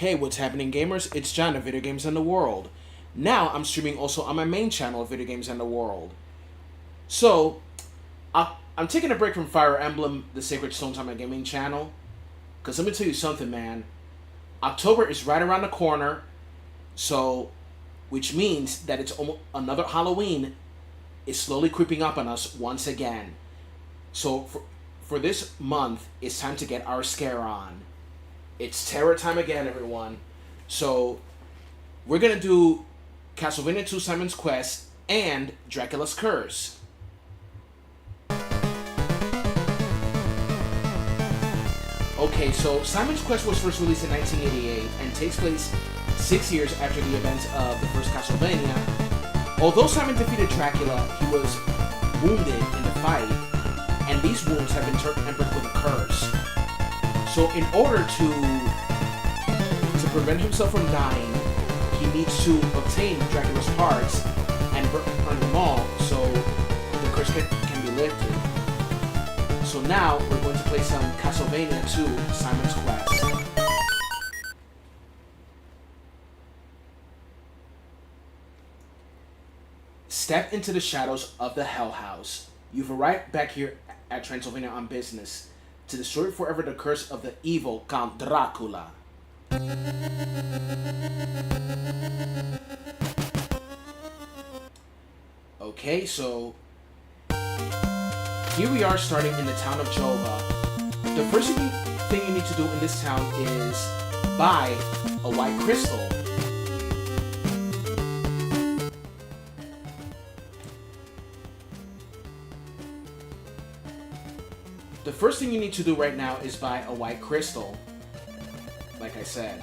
Hey, what's happening, gamers? It's John of Video Games and the World. Now I'm streaming also on my main channel of Video Games and the World. So, I'm taking a break from Fire Emblem, the Sacred Stones on my gaming channel. Because let me tell you something, man. October is right around the corner. So, which means that it's almost another Halloween is slowly creeping up on us once again. So, for this month, it's time to get our scare on. It's terror time again, everyone. So, we're going to do Castlevania 2 Simon's Quest and Dracula's Curse. Okay, so Simon's Quest was first released in 1988 and takes place 6 years after the events of the first Castlevania. Although Simon defeated Dracula, he was wounded in the fight, and these wounds have been tempered with a curse. So in order to prevent himself from dying, he needs to obtain Dracula's hearts and burn them all so the curse can be lifted. So now we're going to play some Castlevania 2 Simon's Quest. Step into the shadows of the Hell House. You've arrived back here at Transylvania on business to destroy forever the curse of the evil Count Dracula. Okay, so here we are starting in the town of Jova. The first thing you need to do in this town is buy a white crystal. The first thing you need to do right now is buy a white crystal, like I said,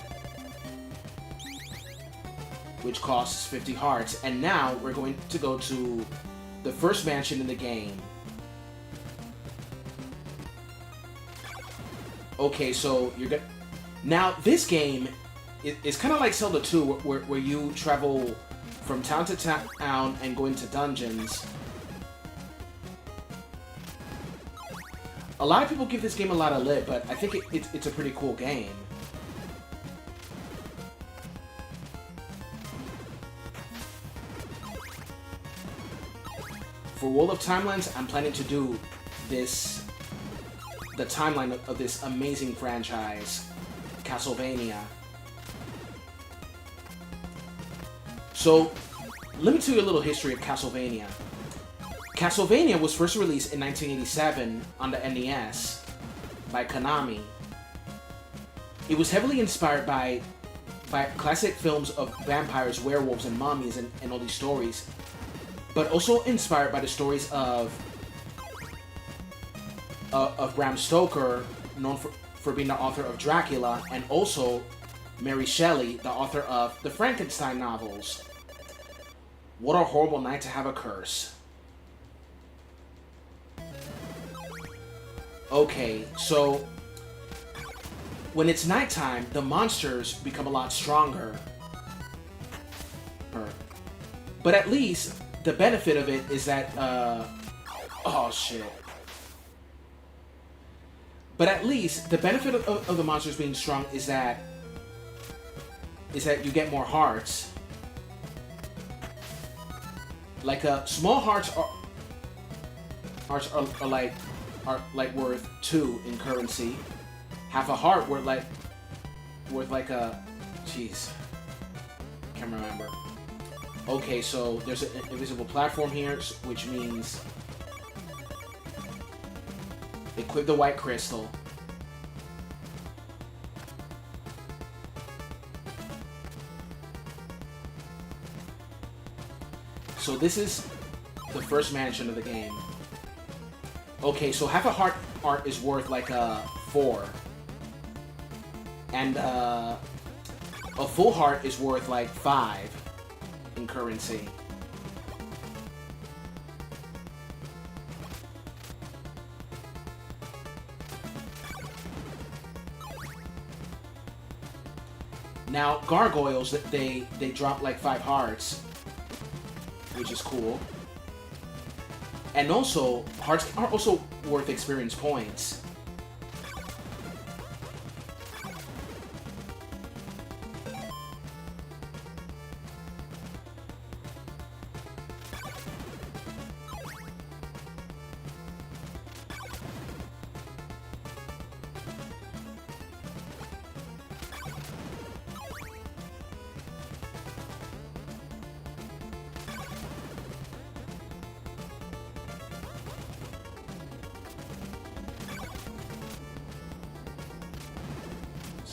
which costs 50 hearts. And now we're going to go to the first mansion in the game. Okay, so you're good. Now this game is kind of like Zelda 2, where you travel from town to town and go into dungeons. A lot of people give this game a lot of lip, but I think it's a pretty cool game. For World of Timelines, I'm planning to do the timeline of this amazing franchise, Castlevania. So, let me tell you a little history of Castlevania. Castlevania was first released in 1987 on the NES by Konami. It was heavily inspired by classic films of vampires, werewolves, and mummies and all these stories, but also inspired by the stories of Bram Stoker, known for being the author of Dracula, and also Mary Shelley, the author of the Frankenstein novels. What a horrible night to have a curse. Okay, so when it's nighttime, the monsters become a lot stronger. But at least the benefit of it is that, oh shit. But at least the benefit of the monsters being strong is that you get more hearts. Like small hearts are like worth 2 in currency. Half a heart worth like a, jeez, can't remember. Okay, so there's an invisible platform here, which means equip the white crystal. So this is the first mansion of the game. Okay, so half a heart art is worth like a 4. And a full heart is worth like 5 in currency. Now, gargoyles, they drop like 5 hearts, which is cool. And also, hearts are also worth experience points.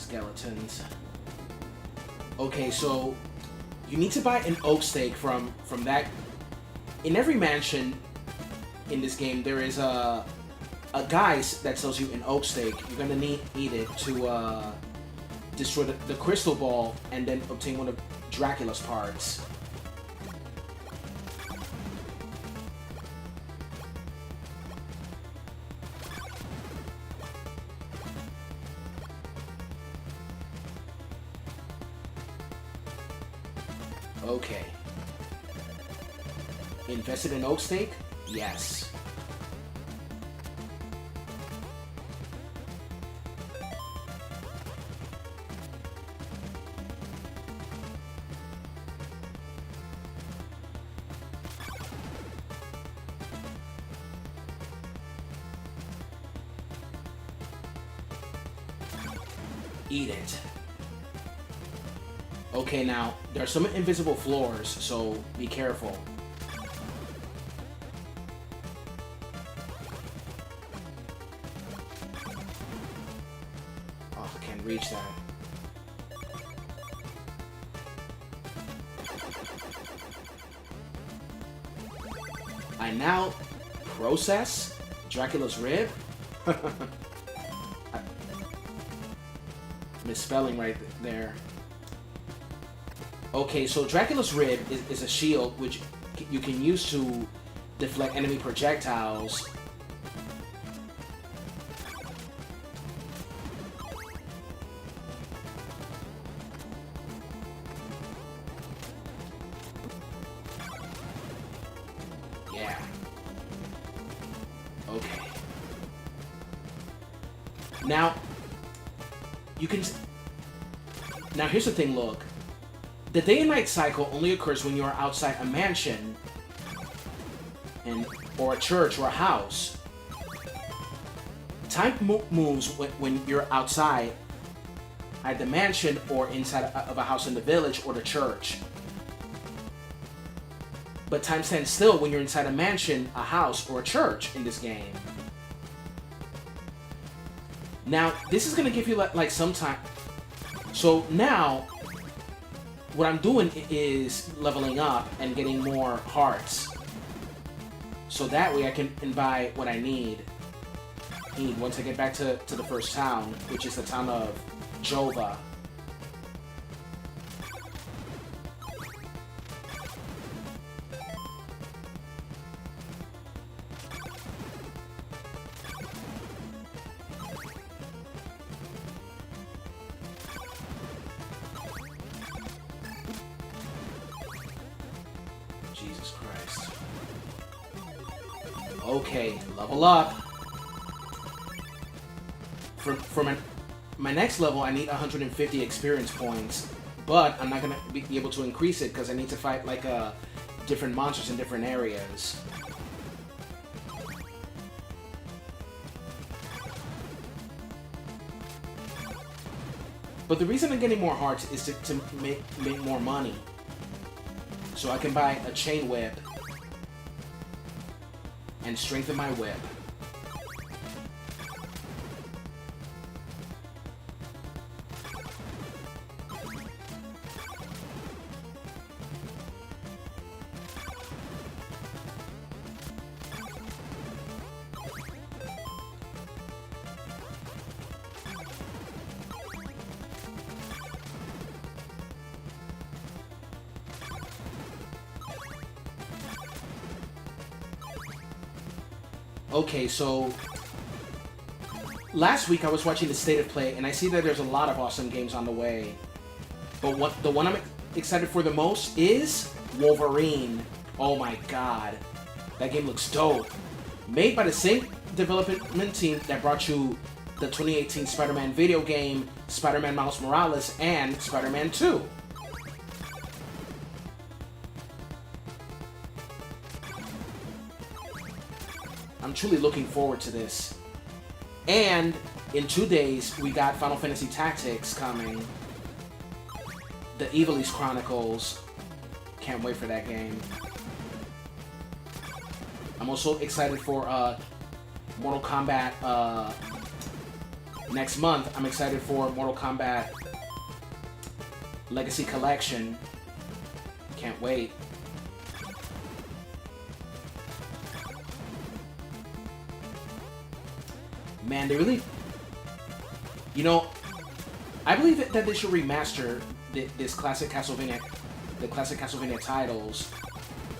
Skeletons. Okay, so you need to buy an oak stake from that. In every mansion in this game, there is a guy that sells you an oak stake. You're gonna need it to destroy the crystal ball and then obtain one of Dracula's parts. Okay. Invested in oak stake? Yes. Eat it. Okay, now, there are some invisible floors, so be careful. Oh, I can't reach that. I now process Dracula's rib? Misspelling right there. Okay, so Dracula's rib is a shield which you can use to deflect enemy projectiles. Yeah. Okay. Now, you can... Now, here's the thing, look. The day and night cycle only occurs when you are outside a mansion, or a church, or a house. Time moves when you're outside at the mansion, or inside of a house in the village, or the church. But time stands still when you're inside a mansion, a house, or a church in this game. Now, this is going to give you like some time. So now, what I'm doing is leveling up and getting more hearts. So that way I can buy what I need once I get back to the first town, which is the town of Jova. Jesus Christ. Okay, level up. For my next level, I need 150 experience points, but I'm not gonna be able to increase it because I need to fight like different monsters in different areas. But the reason I'm getting more hearts is to make more money. So I can buy a chain whip and strengthen my whip. Okay, so last week I was watching the State of Play, and I see that there's a lot of awesome games on the way. But the one I'm excited for the most is Wolverine. Oh my god. That game looks dope. Made by the same development team that brought you the 2018 Spider-Man video game, Spider-Man Miles Morales, and Spider-Man 2. I'm truly looking forward to this. And in 2 days, we got Final Fantasy Tactics coming. The Ivalice Chronicles. Can't wait for that game. I'm also excited for Mortal Kombat Next month, I'm excited for Mortal Kombat Legacy Collection. Can't wait. Man, they really... You know, I believe that they should remaster this classic Castlevania, the classic Castlevania titles.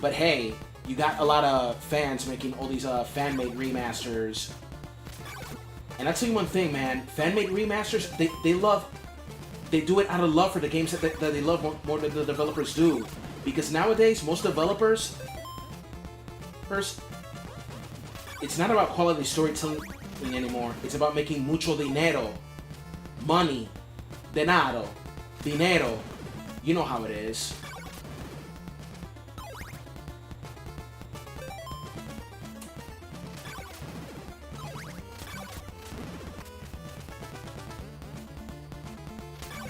But hey, you got a lot of fans making all these fan-made remasters. And I'll tell you one thing, man. Fan-made remasters, they do it out of love for the games that they love more than the developers do. Because nowadays, most developers, first, it's not about quality storytelling anymore. It's about making mucho dinero. Money. Denaro. Dinero. You know how it is.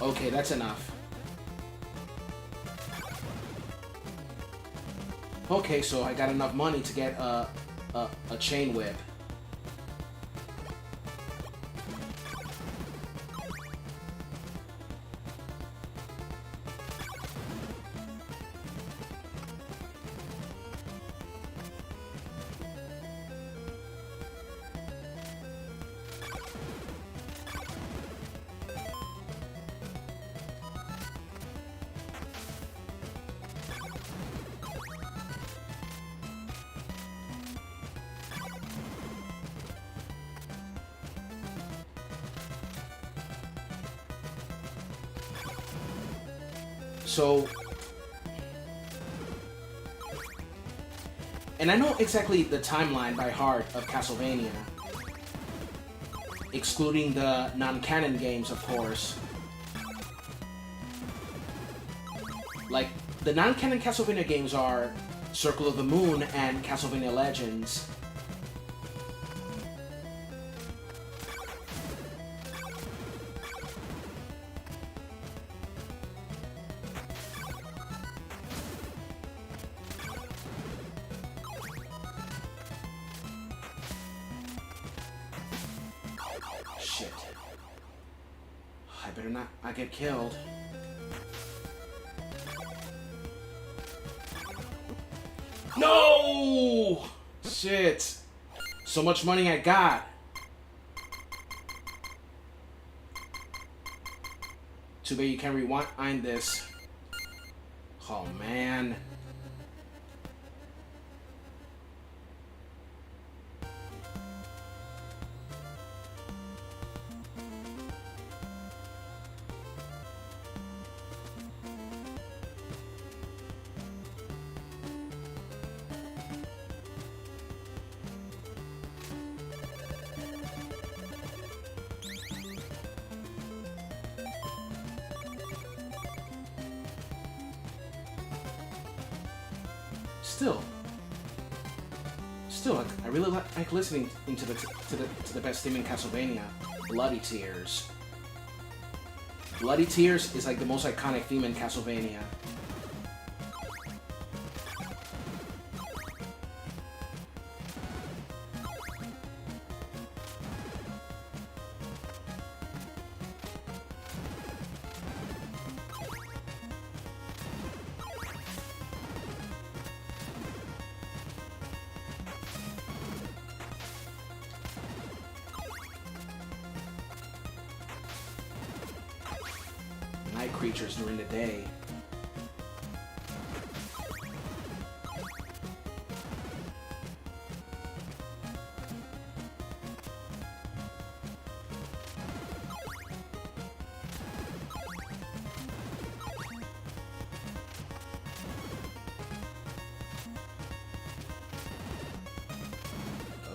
Okay, that's enough. Okay, so I got enough money to get a chain whip. So, and I know exactly the timeline by heart of Castlevania, excluding the non-canon games, of course. Like, the non-canon Castlevania games are Circle of the Moon and Castlevania Legends. Shit. I better not get killed. No! Shit. So much money I got. Too bad you can't rewind this. Oh, man. Still, I really like listening to the best theme in Castlevania, Bloody Tears. Bloody Tears is like the most iconic theme in Castlevania. Night creatures during the day.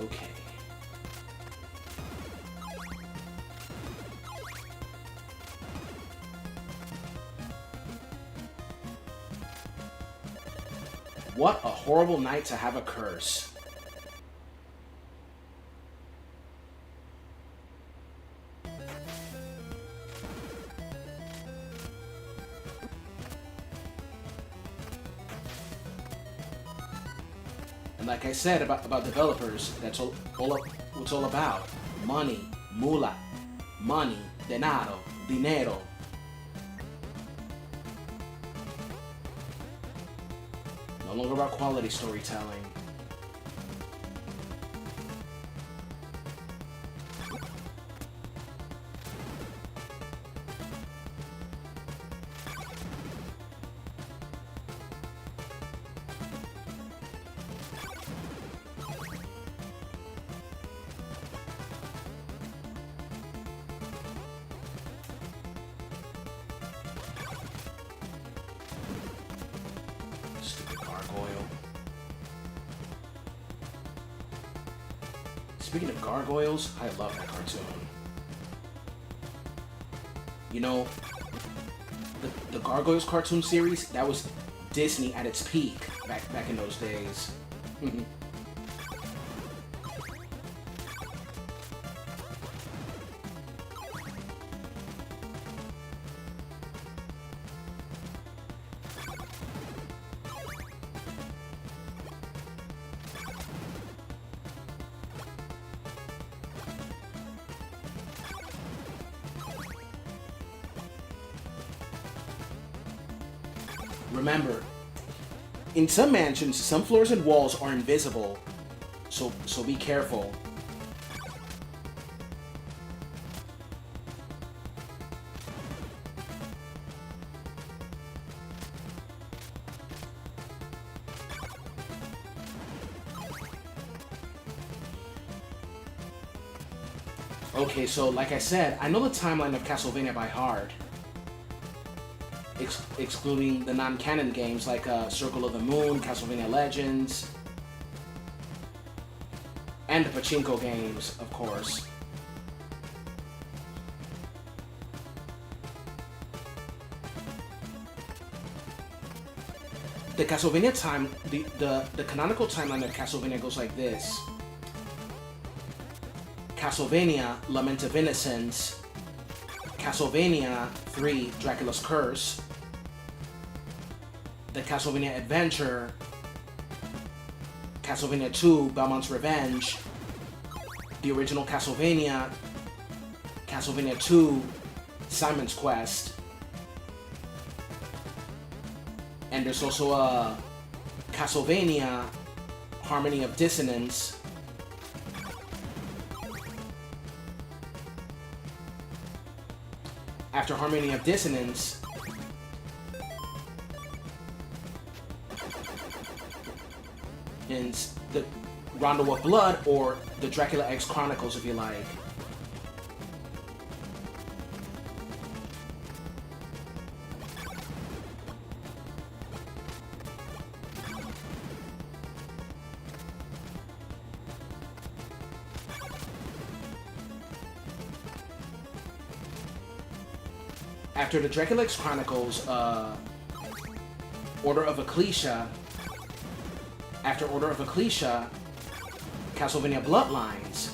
Okay. What a horrible night to have a curse. And like I said about developers, that's all what's all about. Money, moolah. money, denaro, dinero. No longer about quality storytelling. Stupid gargoyle. Speaking of gargoyles, I love that cartoon. You know, the Gargoyles cartoon series, that was Disney at its peak back in those days. Remember, in some mansions, some floors and walls are invisible, so be careful. Okay, so like I said, I know the timeline of Castlevania by heart. Excluding the non-canon games like Circle of the Moon, Castlevania Legends, and the Pachinko games, of course. The Castlevania the canonical timeline of Castlevania goes like this: Castlevania Lament of Innocence, Castlevania 3 Dracula's Curse, the Castlevania Adventure, Castlevania 2 Belmont's Revenge, the original Castlevania, Castlevania 2 Simon's Quest, and there's also a Castlevania Harmony of Dissonance, after Harmony of Dissonance, in the Rondo of Blood, or the Dracula X Chronicles, if you like. After the Dracula X Chronicles, Order of Ecclesia. After Order of Ecclesia, Castlevania Bloodlines.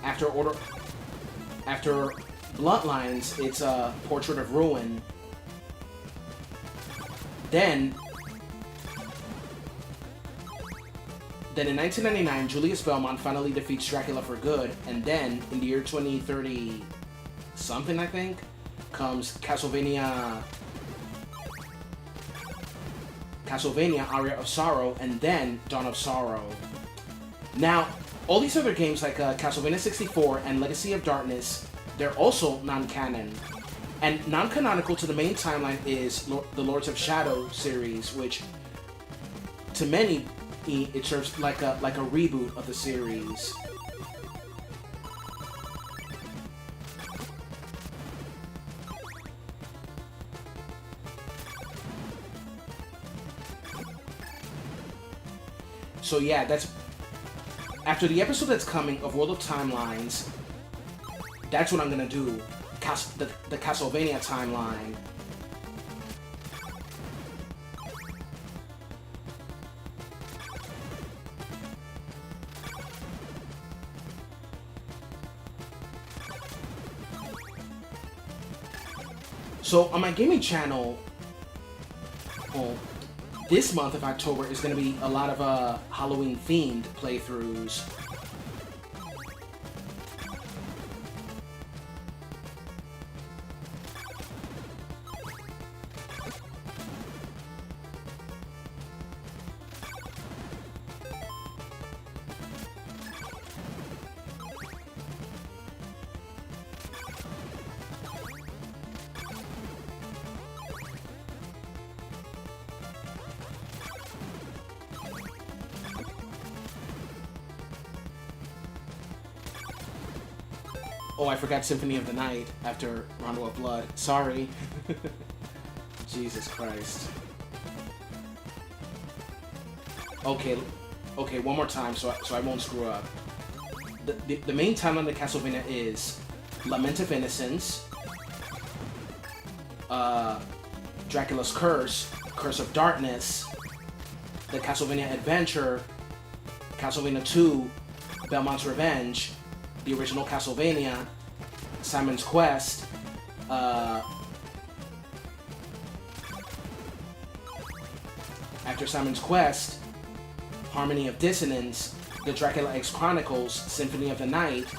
After Bloodlines, it's a Portrait of Ruin. Then in 1999, Julius Belmont finally defeats Dracula for good, and then, in the year 2030 something, I think, comes Castlevania Aria of Sorrow, and then Dawn of Sorrow. Now, all these other games like Castlevania 64 and Legacy of Darkness, they're also non-canon. And non-canonical to the main timeline is the Lords of Shadow series, which, to many, it serves like a reboot of the series. So yeah, that's after the episode that's coming of World of Timelines. That's what I'm gonna do. The Castlevania timeline. So on my gaming channel, this month of October is going to be a lot of Halloween themed playthroughs. Oh, I forgot Symphony of the Night after Rondo of Blood. Sorry. Jesus Christ. Okay, one more time so I won't screw up. The main title on the Castlevania is Lament of Innocence, Dracula's Curse, Curse of Darkness, the Castlevania Adventure, Castlevania 2, Belmont's Revenge, the original Castlevania, Simon's Quest, after Simon's Quest, Harmony of Dissonance, the Dracula X Chronicles, Symphony of the Night,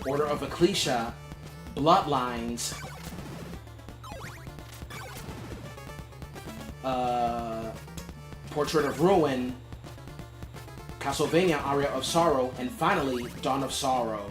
Order of Ecclesia, Bloodlines, Portrait of Ruin, Castlevania Aria of Sorrow, and finally, Dawn of Sorrow.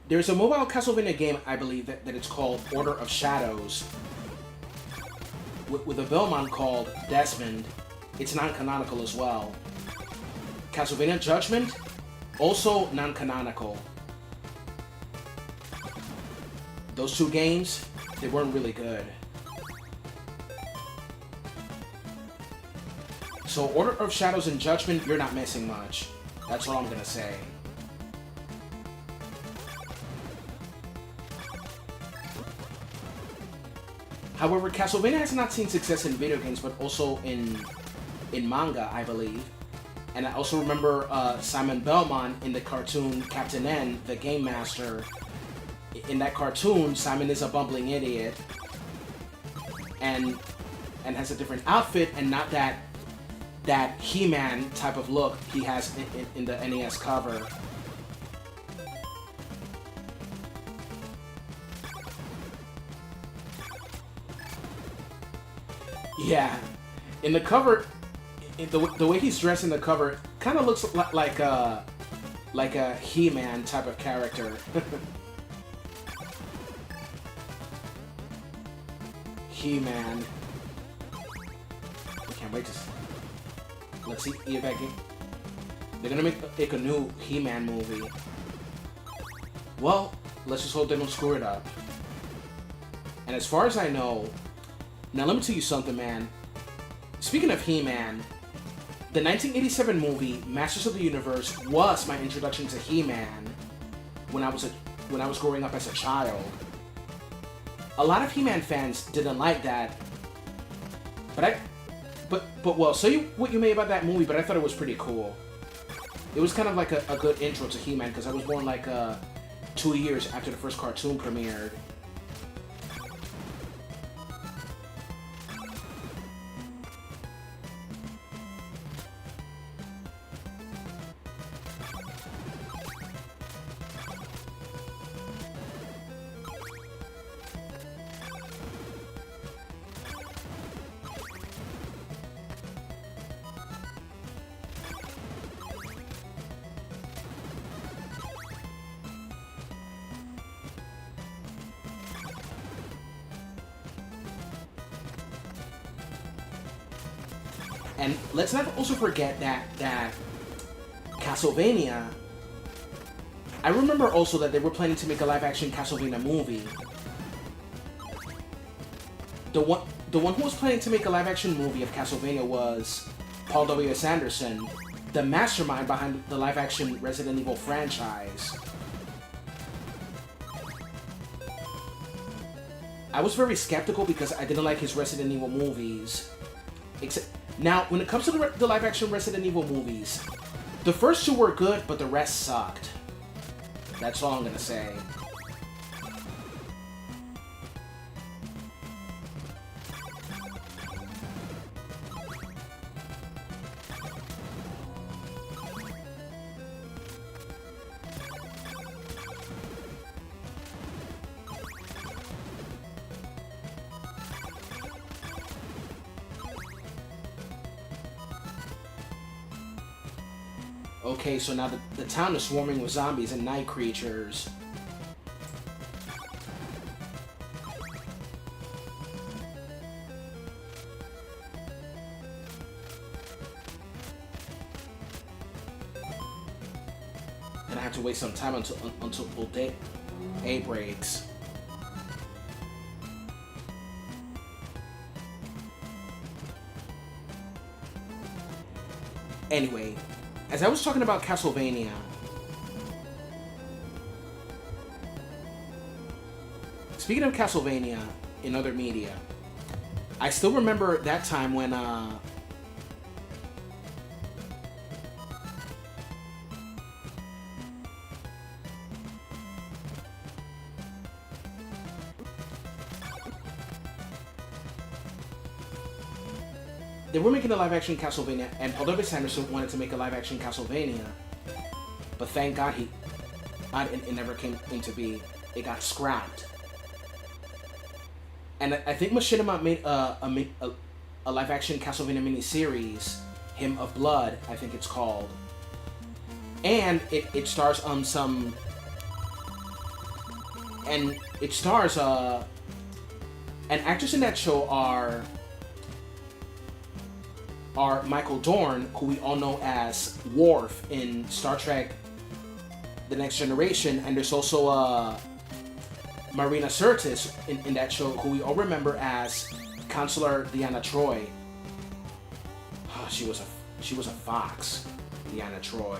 There's a mobile Castlevania game, I believe, that it's called Order of Shadows, with a Belmont called Desmond. It's non-canonical as well. Castlevania Judgment, also non-canonical. Those two games, they weren't really good. So Order of Shadows and Judgment, you're not missing much. That's all I'm gonna say. However, Castlevania has not seen success in video games, but also in manga, I believe. And I also remember Simon Belmont in the cartoon Captain N, the Game Master. In that cartoon, Simon is a bumbling idiot, and has a different outfit, and not that He-Man type of look he has in the NES cover. Yeah, in the cover, the way he's dressed in the cover kind of looks like a He-Man type of character. He-Man. I can't wait to see. Let's see if I can. They're gonna make a new He-Man movie. Well, let's just hope they don't screw it up. And as far as I know. Now, let me tell you something, man. Speaking of He-Man, the 1987 movie Masters of the Universe was my introduction to He-Man when I was growing up as a child. A lot of He-Man fans didn't like that, but well, say what you may about that movie, but I thought it was pretty cool. It was kind of like a good intro to He-Man because I was born like 2 years after the first cartoon premiered. And let's not also forget that Castlevania. I remember also that they were planning to make a live-action Castlevania movie. The one who was planning to make a live-action movie of Castlevania was Paul W.S. Anderson, the mastermind behind the live-action Resident Evil franchise. I was very skeptical because I didn't like his Resident Evil movies. Except now, when it comes to the live-action Resident Evil movies, the first two were good, but the rest sucked. That's all I'm gonna say. Okay, so now the town is swarming with zombies and night creatures. Gonna have to wait some time until day breaks. Anyway, as I was talking about Castlevania, speaking of Castlevania in other media, I still remember that time when they were making a live-action Castlevania, and Paul W. Sanderson wanted to make a live-action Castlevania, but thank God it never came into being. It got scrapped. And I think Machinima made a live-action Castlevania miniseries, Hymn of Blood, I think it's called. And it stars some... And it stars and actors in that show are Michael Dorn, who we all know as Worf in Star Trek The Next Generation, and there's also Marina Sirtis in that show, who we all remember as Counselor Deanna Troi. Oh, she was a fox, Deanna Troi.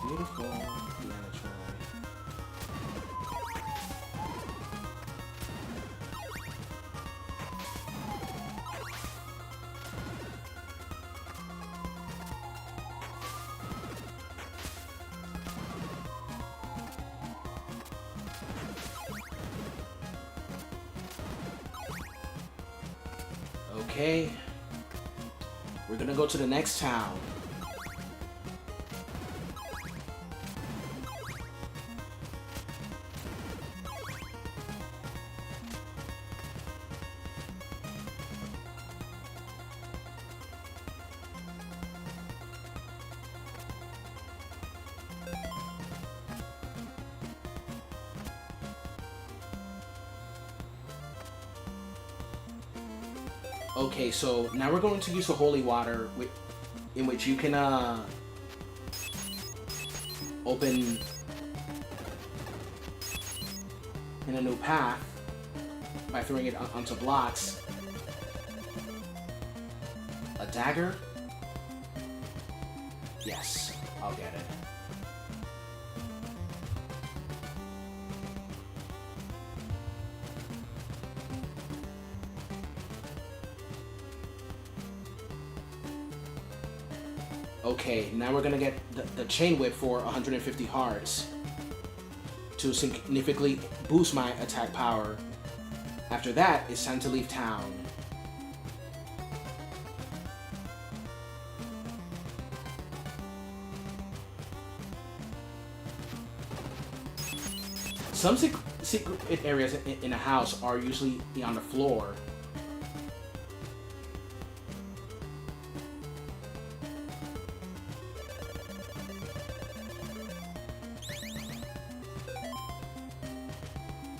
Beautiful, Deanna Troi. Okay, we're gonna go to the next town. Okay, so now we're going to use the holy water, in which you can open in a new path by throwing it onto blocks. A dagger? Yes, I'll get it. Okay, now we're gonna get the chain whip for 150 hearts to significantly boost my attack power. After that, it's time to leave town. Some secret areas in a house are usually on the floor.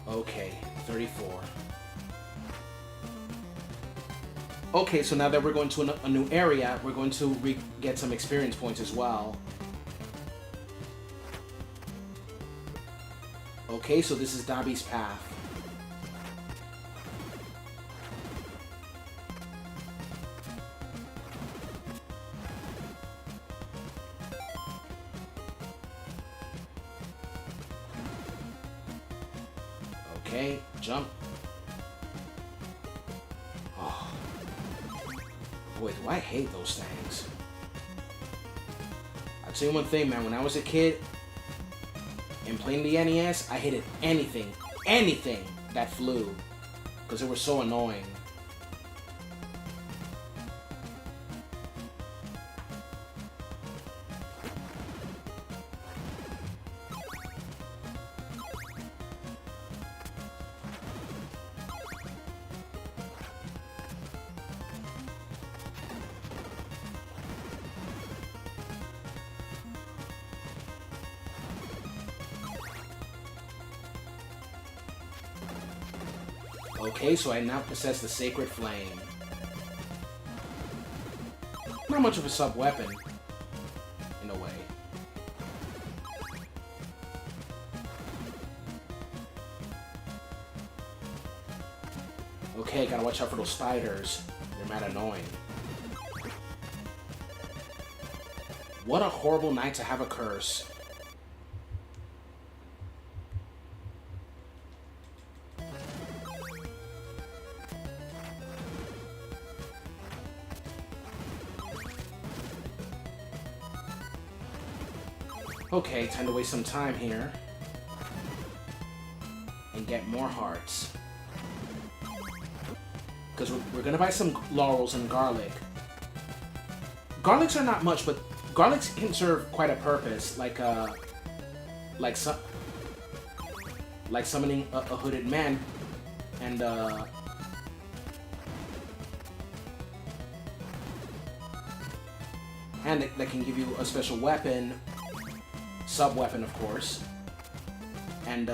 Okay, 34. Okay, so now that we're going to a new area, we're going to get some experience points as well. Okay, so this is Dobby's path. Okay, jump. Oh. Boy, do I hate those things. I'll tell you one thing, man. When I was a kid and playing the NES, I hated anything that flew. Because they were so annoying. Okay, so I now possess the Sacred Flame. Not much of a sub-weapon, in a way. Okay, gotta watch out for those spiders. They're mad annoying. What a horrible night to have a curse. Okay, time to waste some time here. And get more hearts. Because we're gonna buy some laurels and garlic. Garlics are not much, but garlics can serve quite a purpose, like summoning a hooded man, and that can give you a special weapon, sub-weapon of course, and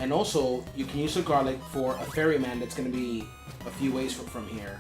and also, you can use the garlic for a ferryman that's going to be a few ways from here.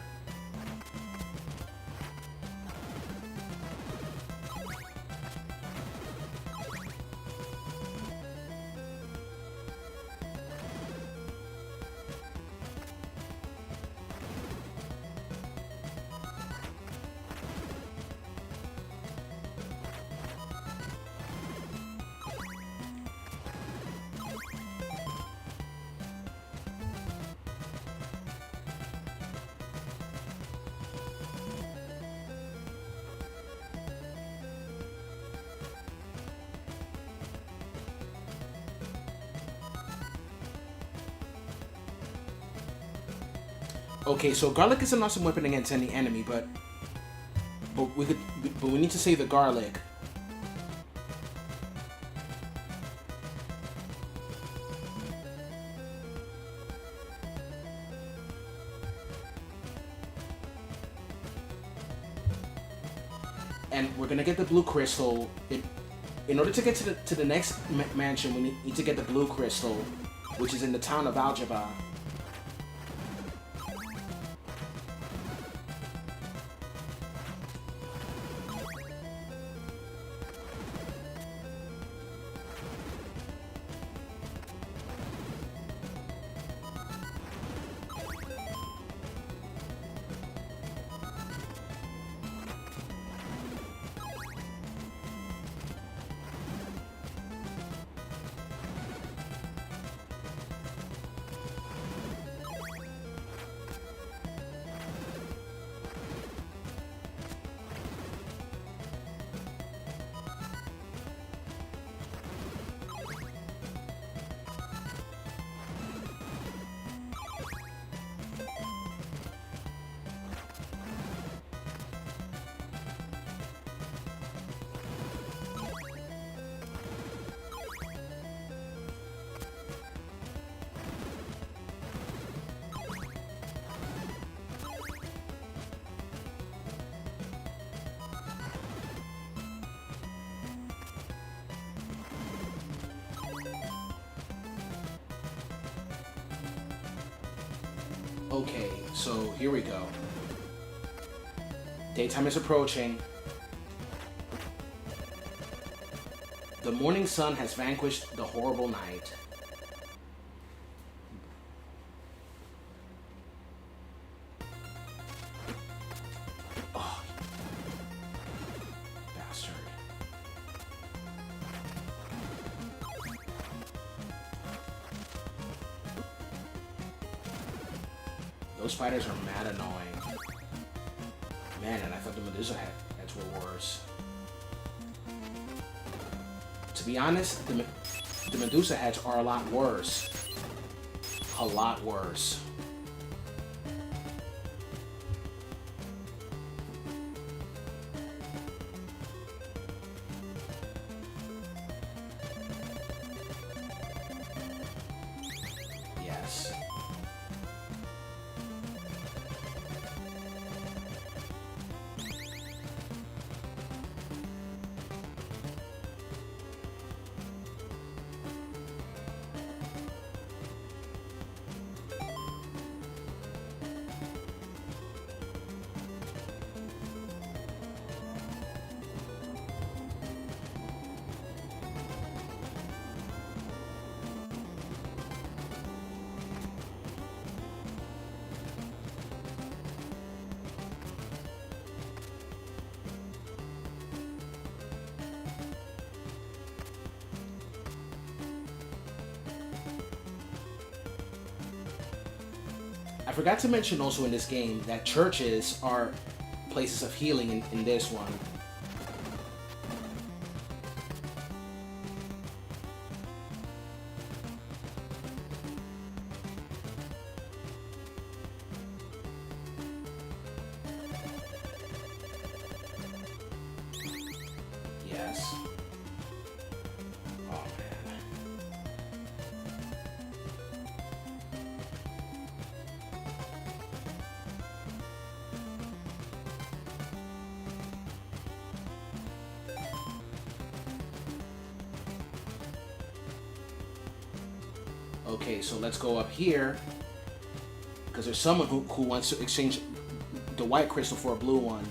Okay, so garlic is an awesome weapon against any enemy, but we need to save the garlic. And we're gonna get the blue crystal. In order to get to the next mansion, we need to get the blue crystal, which is in the town of Aljaba. Okay, so here we go. Daytime is approaching. The morning sun has vanquished the horrible night. Oh, bastard. Those spiders are mad annoying. Man, and I thought the Medusa heads were worse. To be honest, the Medusa heads are a lot worse. A lot worse. Yes. I forgot to mention also in this game that churches are places of healing in this one. Yes. Oh man. Okay, so let's go up here because there's someone who wants to exchange the white crystal for a blue one.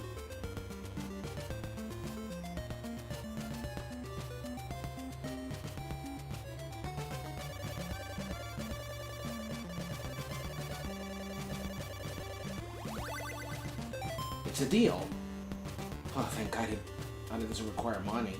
It's a deal. Oh, thank God it doesn't require money.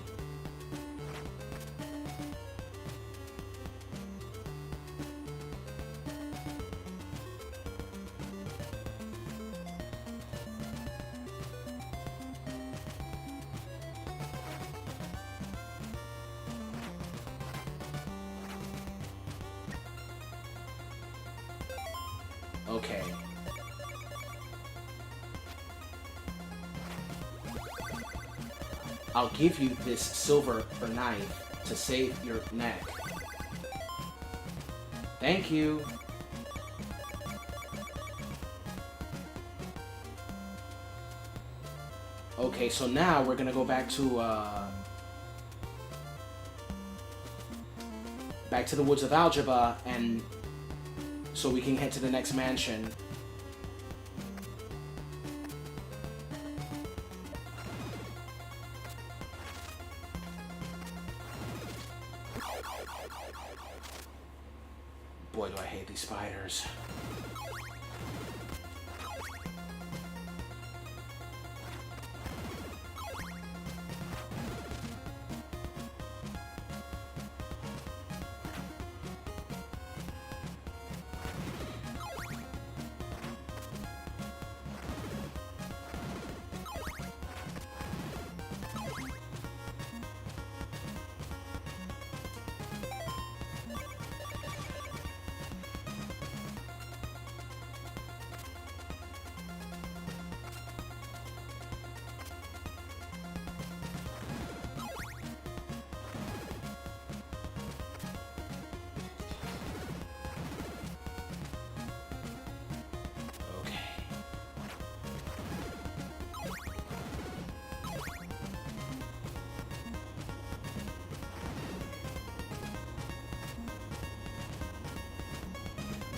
Okay. I'll give you this silver or knife to save your neck. Thank you. Okay, so now we're gonna go back to the woods of Algebra, and so we can head to the next mansion. Boy, do I hate these spiders.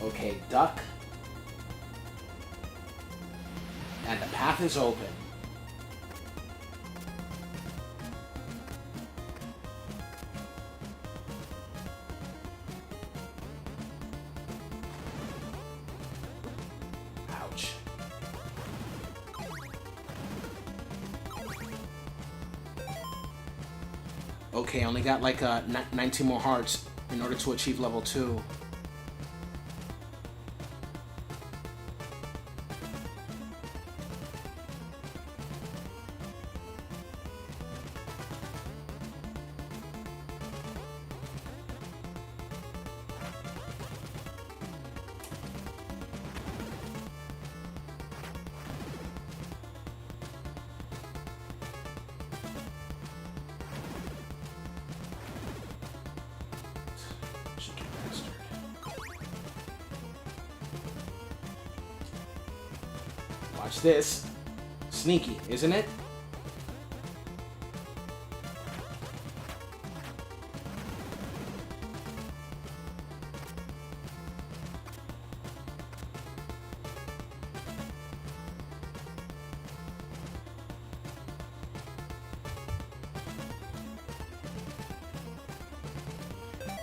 Okay, duck. And the path is open. Ouch. Okay, I only got like 19 more hearts in order to achieve level 2. Watch this. Sneaky, isn't it?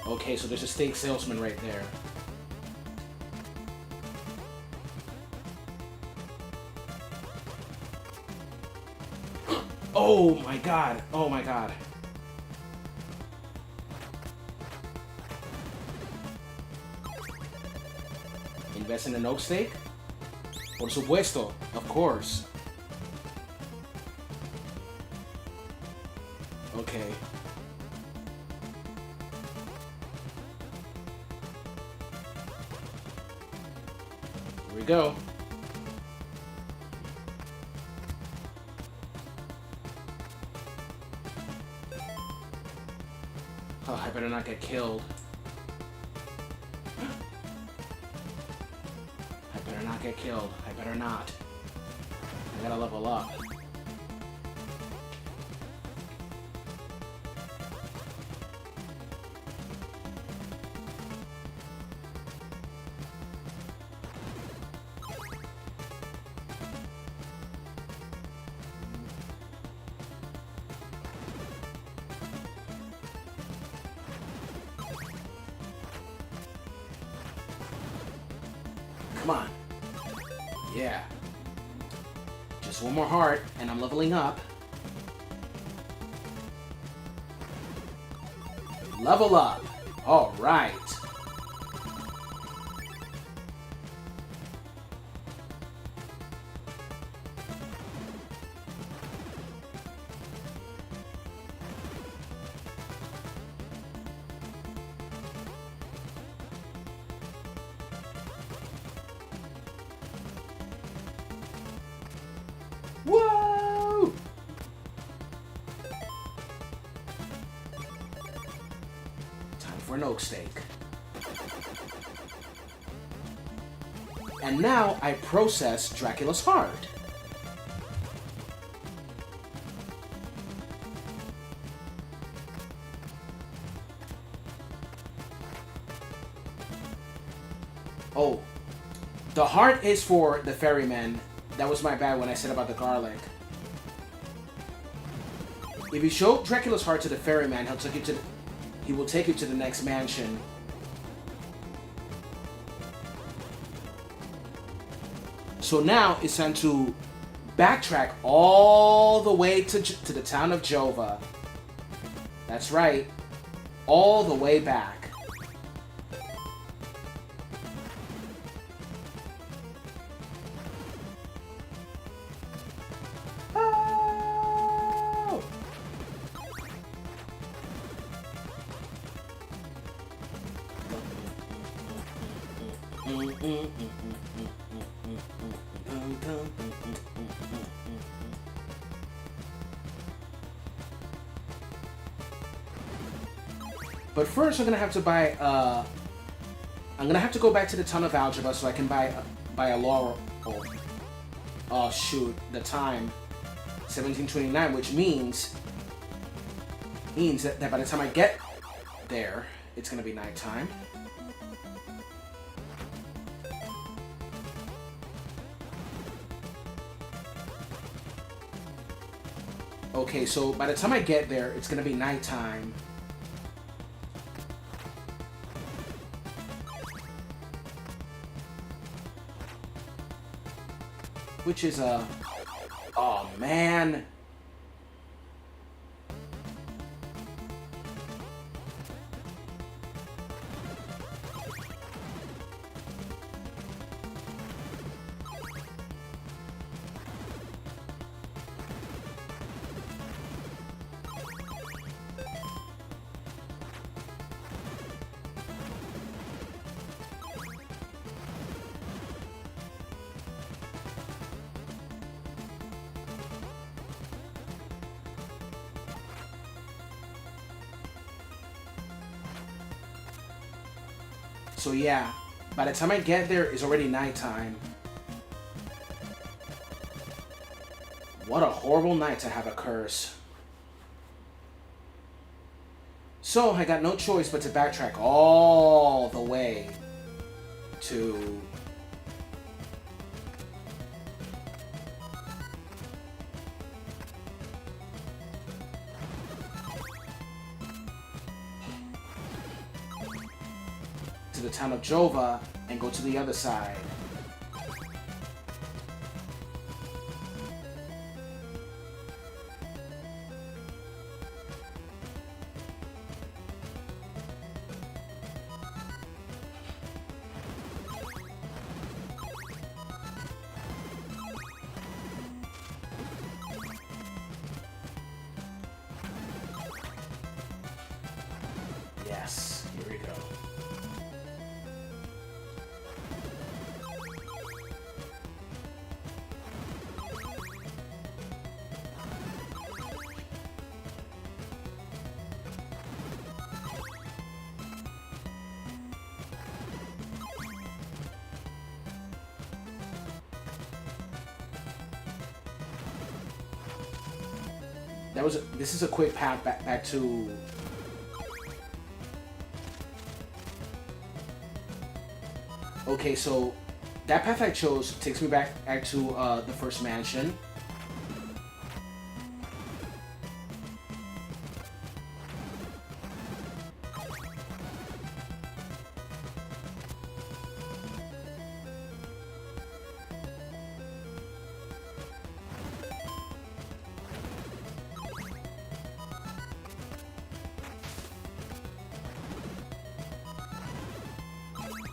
Okay, so there's a steak salesman right there. Oh my god. Oh my god. Invest in an oak steak? Por supuesto. Of course. Okay. Here we go. Oh, I better not get killed. I better not get killed. I better not. I gotta level up. Come on. Yeah. Just one more heart, and I'm leveling up. Level up. All right. Whoa! Time for an oak steak. And now I process Dracula's heart. Oh, the heart is for the ferryman. That was my bad when I said about the garlic. If you show Dracula's heart to the ferryman, he will take you to the next mansion. So now it's time to backtrack all the way to the town of Jova. That's right, all the way back. But first, I'm gonna have to buy. I'm gonna have to go back to the town of Algebra so I can buy a laurel. Oh shoot! The time, 1729, which means that by the time I get there, it's gonna be nighttime. Okay, so by the time I get there, it's gonna be nighttime. Which is a... Oh, man. So yeah, by the time I get there, it's already nighttime. What a horrible night to have a curse. So I got no choice but to backtrack all the way to... the town of Jova and go to the other side. Yes, here we go. This is a quick path back to... Okay, so that path I chose takes me back to the first mansion.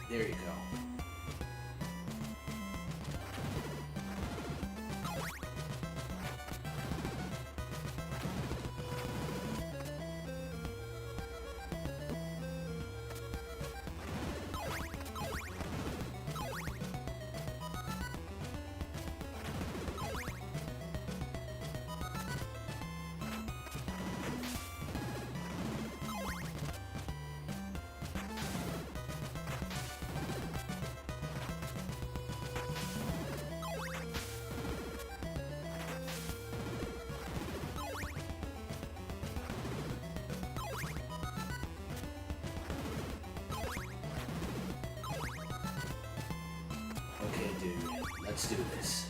There you go. Okay, dude, let's do this.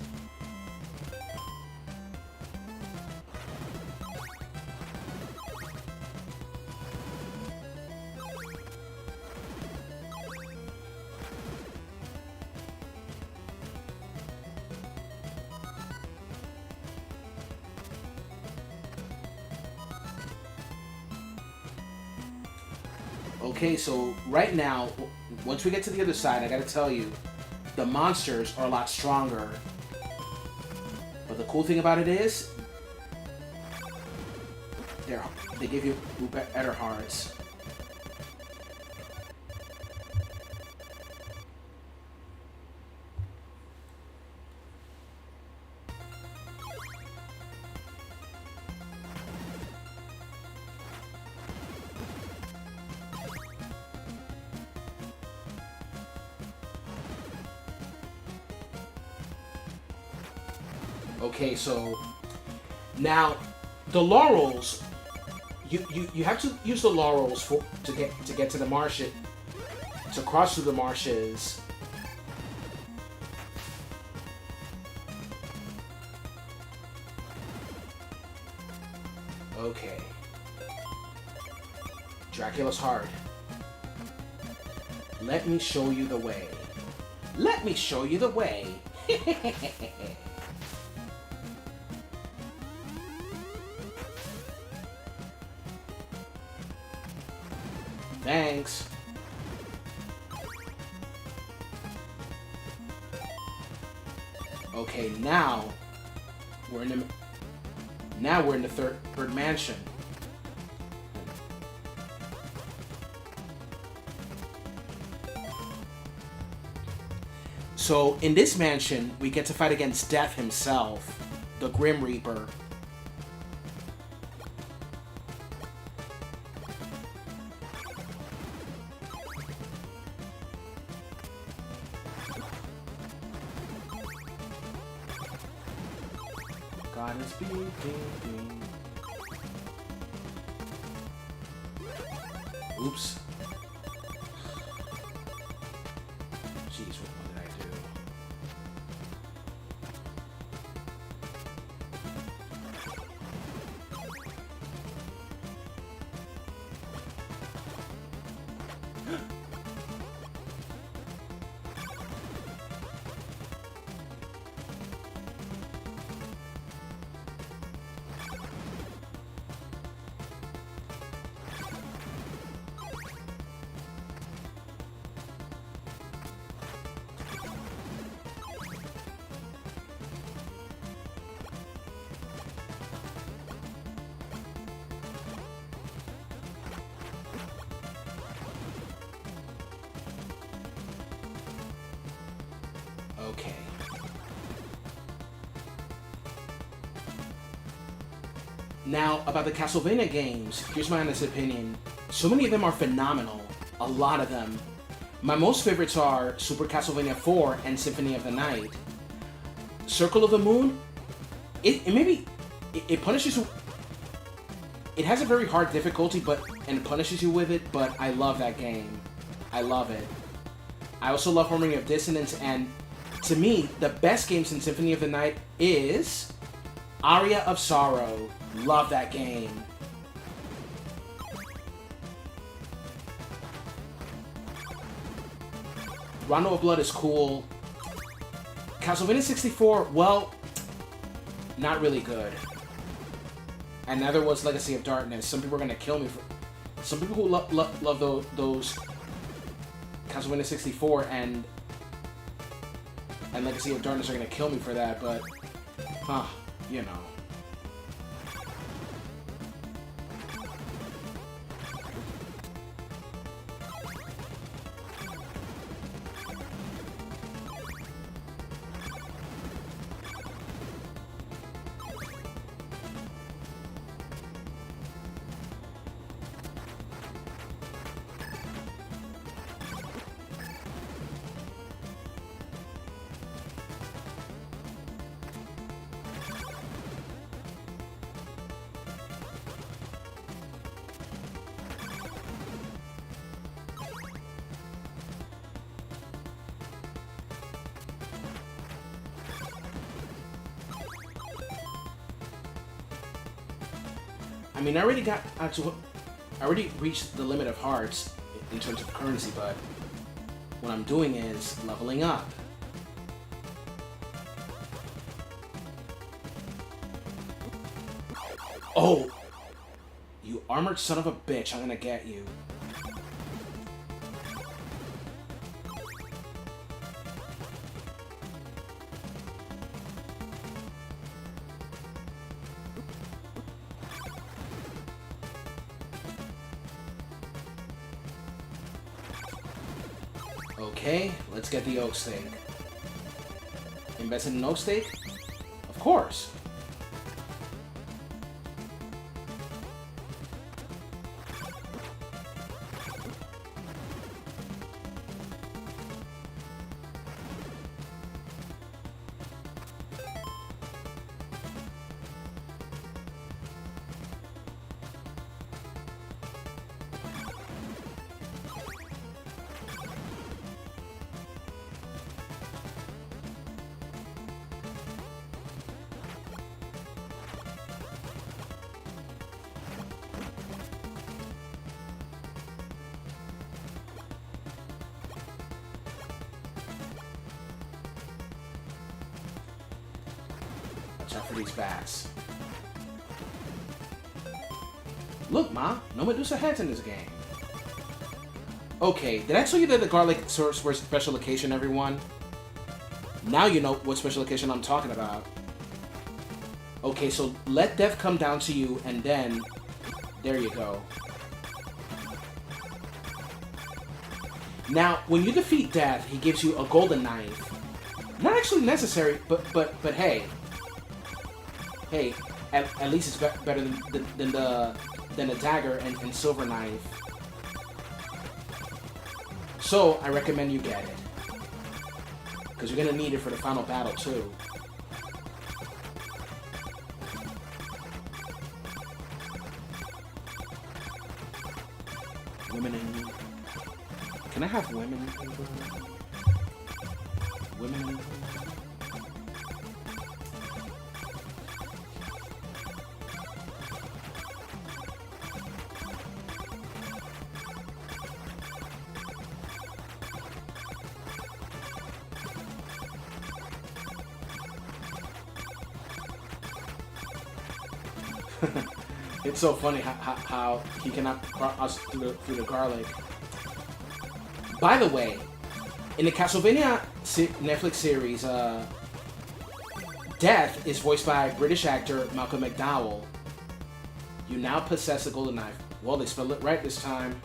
Okay, so right now, once we get to the other side, I gotta tell you, the monsters are a lot stronger. But the cool thing about it is, they give you better hearts. Okay, so now the laurels, you have to use the laurels to get to the marsh, to cross through the marshes. Okay. Dracula's hard. Let me show you the way. Let me show you the way. Thanks. Okay, now we're in the third mansion. So in this mansion, we get to fight against Death himself, the Grim Reaper. God is speaking. Oops. Jeez, what did I do? Okay. Now, about the Castlevania games, here's my honest opinion. So many of them are phenomenal. A lot of them. My most favorites are Super Castlevania 4 and Symphony of the Night. Circle of the Moon, it punishes you. It has a very hard difficulty, and punishes you with it, but I love that game. I love it. I also love Harmony of Dissonance, and to me, the best games in Symphony of the Night is Aria of Sorrow. Love that game. Rondo of Blood is cool. Castlevania 64, well, not really good. And neither was Legacy of Darkness. Some people are gonna kill me for. Some people who love those Castlevania 64 and Legacy of Darkness are gonna kill me for that, but you know. I mean, I already reached the limit of hearts in terms of currency, but what I'm doing is leveling up. Oh! You armored son of a bitch, I'm gonna get you. Okay, let's get the oak steak. Invest in an oak steak? Of course. Watch out for these bats. Look, Ma, no Medusa heads in this game. Okay, did I tell you that the garlic source for special location, everyone? Now you know what special location I'm talking about. Okay, so let death come down to you, and then... There you go. Now, when you defeat death, he gives you a golden knife. Not actually necessary, but hey. Hey, at least it's better than a dagger and silver knife. So, I recommend you get it. Because you're going to need it for the final battle, too. Women in... Can I have women in... Women in... It's so funny how he cannot cross through the garlic. By the way, in the Castlevania Netflix series, Death is voiced by British actor Malcolm McDowell. You now possess a golden knife. Well, they spelled it right this time.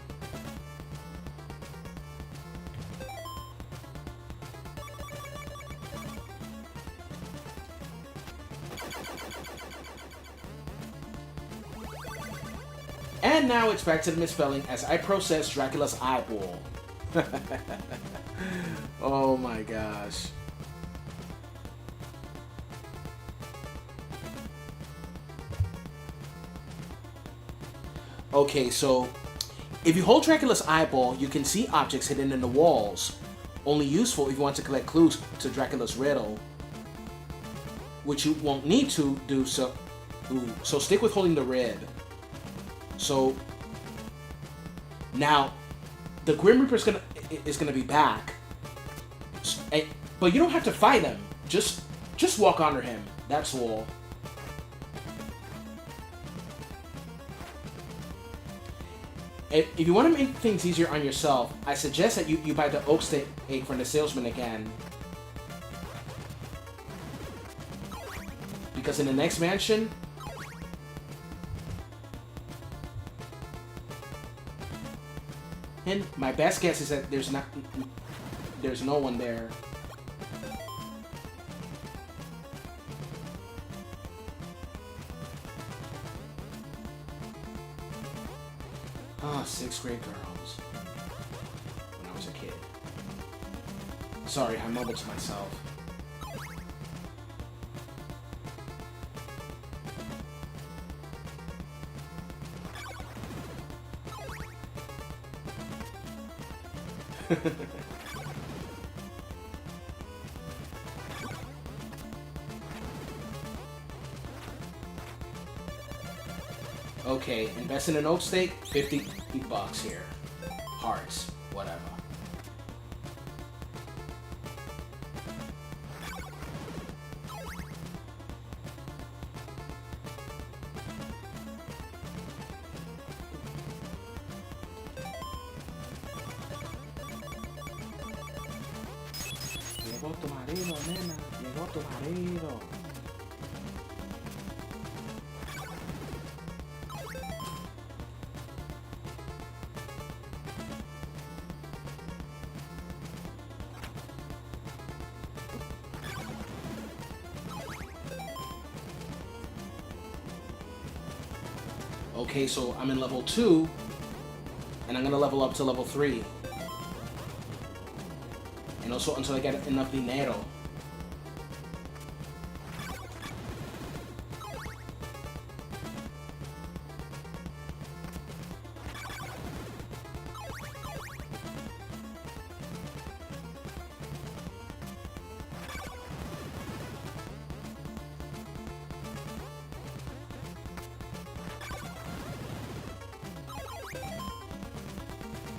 And now it's back to the misspelling as I process Dracula's eyeball. Oh my gosh. Okay, so if you hold Dracula's eyeball, you can see objects hidden in the walls. Only useful if you want to collect clues to Dracula's riddle, which you won't need to do so. So stick with holding the rib. So now the Grim Reaper is gonna be back, but you don't have to fight him. Just walk under him. That's all. If you want to make things easier on yourself, I suggest that you buy the oak steak from the salesman again. Because in the next mansion, and my best guess is that there's no one there. Ah, 6th grade girls. When I was a kid. Sorry, I mumbled to myself. Okay, invest in an oak steak, 50 bucks here. Hearts, whatever. Llegó tu marido, nena. Llegó tu marido. Okay, so I'm in level 2, and I'm gonna level up to level 3. And also until I get enough dinero.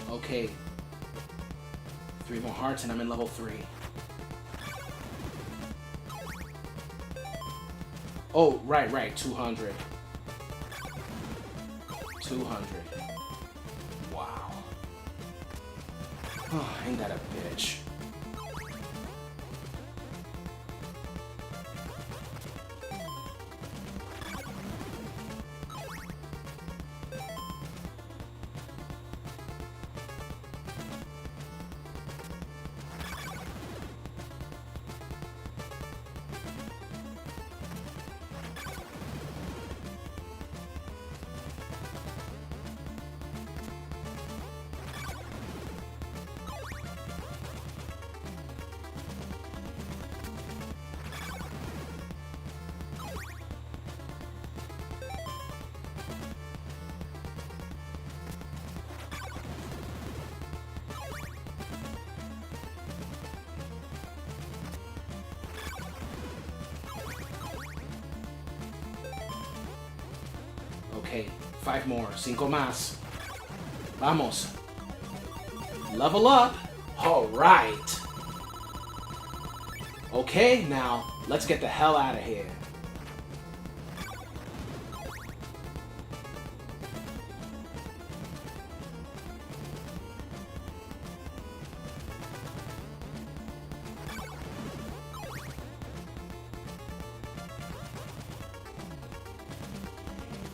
Okay. 3 more hearts and I'm in level 3. Oh, right. 200. 200. Wow. Oh, ain't that a bitch. Okay, 5 more. 5 más. Vamos. Level up. All right. Okay, now let's get the hell out of here.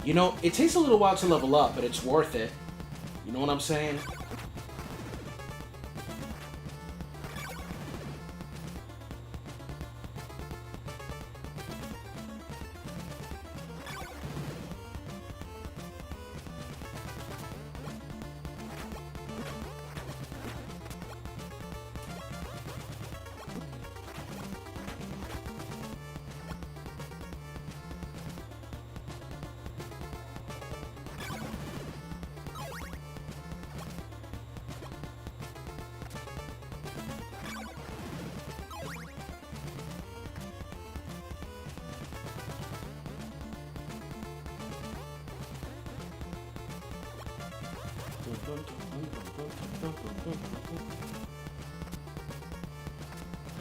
You know, it takes a little while to level up, but it's worth it. You know what I'm saying?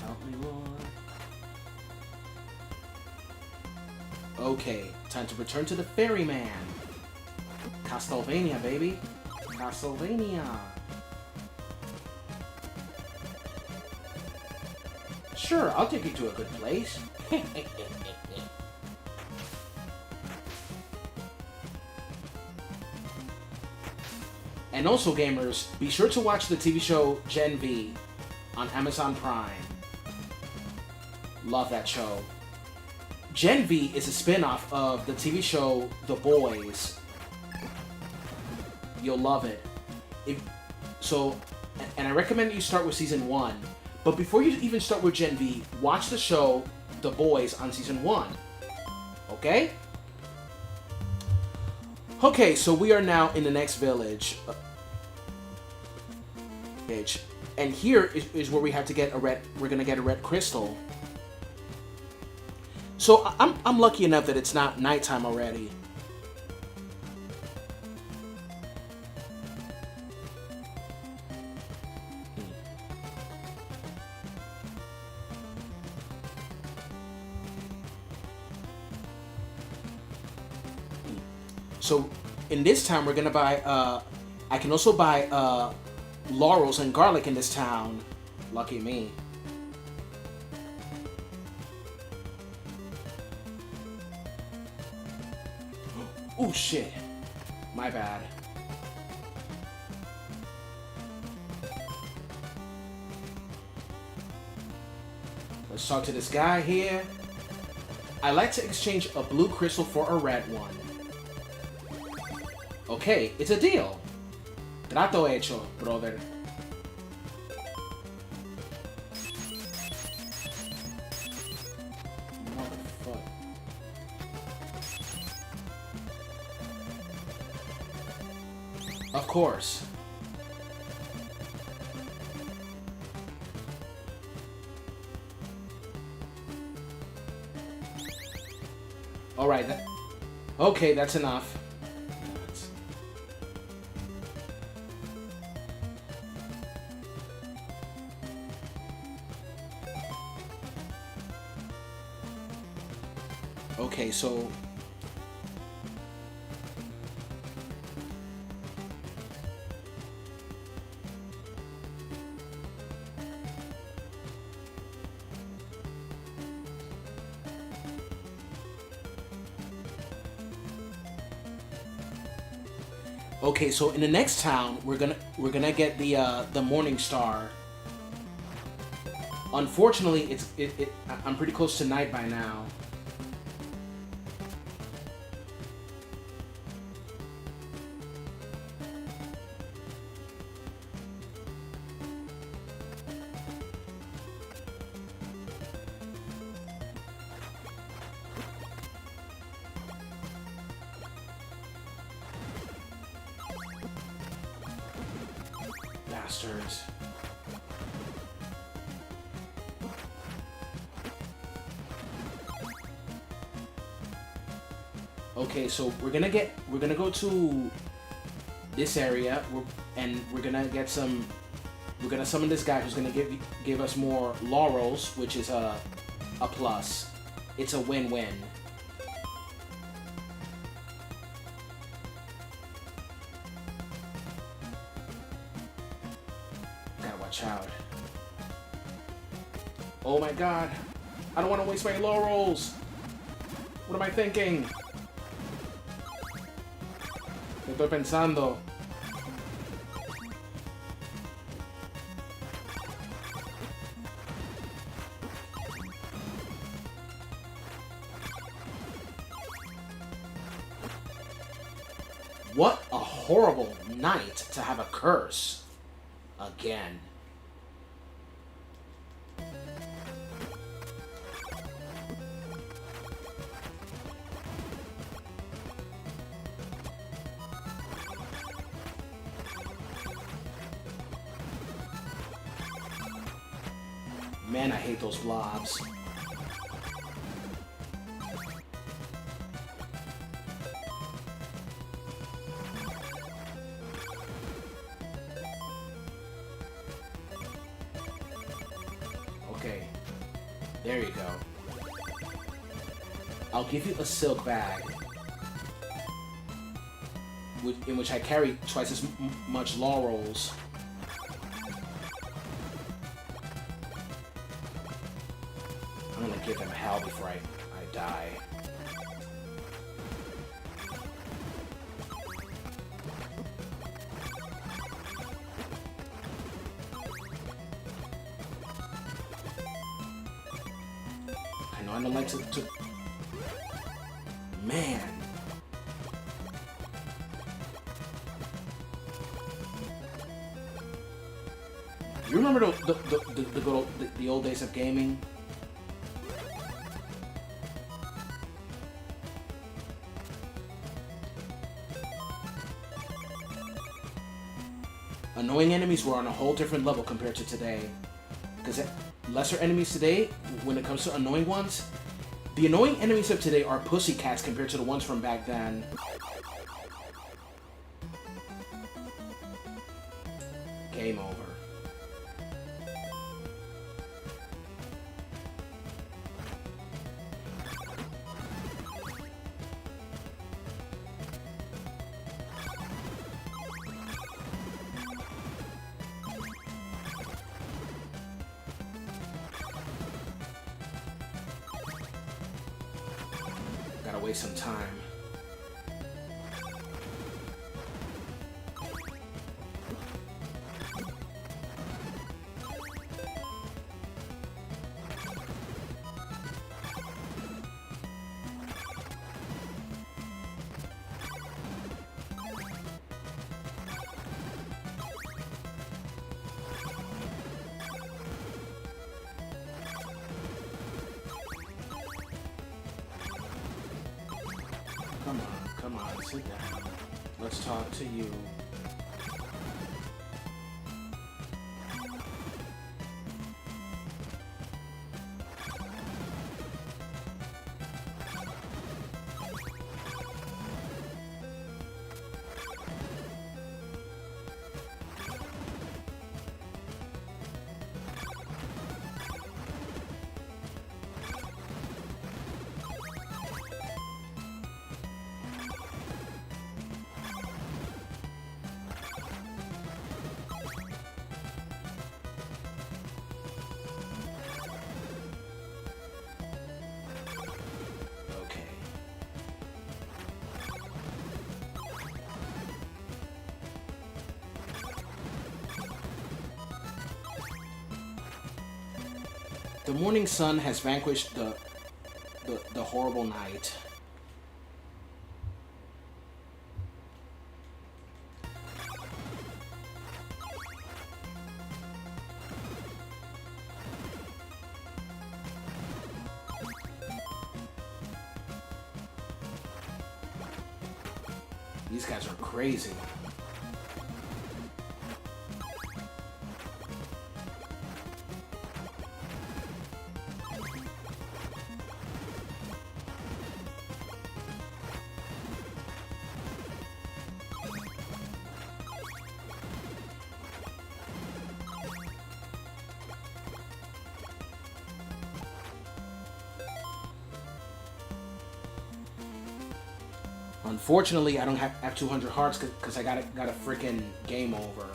Help me, Lord. Okay, time to return to the ferryman. Castlevania, baby. Castlevania. Sure, I'll take you to a good place. And also, gamers, be sure to watch the TV show Gen V on Amazon Prime. Love that show. Gen V is a spin-off of the TV show The Boys. You'll love it. And I recommend you start with season 1. But before you even start with Gen V, watch the show The Boys on season 1. Okay? Okay, so we are now in the next village. And here is where we have to get we're gonna get a red crystal. So I'm lucky enough that it's not nighttime already. So in this town we're gonna buy I can also buy laurels and garlic in this town. Lucky me. Oh shit. My bad. Let's talk to this guy here. I like to exchange a blue crystal for a red one. Okay, it's a deal. Trato hecho, brother. Motherfucker. Of course. Alright, okay, that's enough. Okay, so in the next town we're gonna get the Morning Star. Unfortunately, I'm pretty close to night by now. Bastards. Okay, so we're gonna go to this area, and we're gonna summon this guy who's gonna give us more laurels, which is a plus. It's a win-win. Gotta watch out. Oh my god. I don't want to waste my laurels. What am I thinking? ¿Qué estoy pensando? What a horrible night to have a curse. Again. Man, I hate those blobs. Okay. There you go. I'll give you a silk bag, in which I carry twice as much laurels. I'm gonna give him hell before I die. I don't like to... Man. You remember the old days of gaming? Annoying enemies were on a whole different level compared to today. Because lesser enemies today, when it comes to annoying ones, the annoying enemies of today are pussycats compared to the ones from back then. Game over. Gotta waste some time. Come on, sit down. Let's talk to you. The morning sun has vanquished the horrible night. These guys are crazy. Unfortunately, I don't have 200 hearts because I got a freaking game over.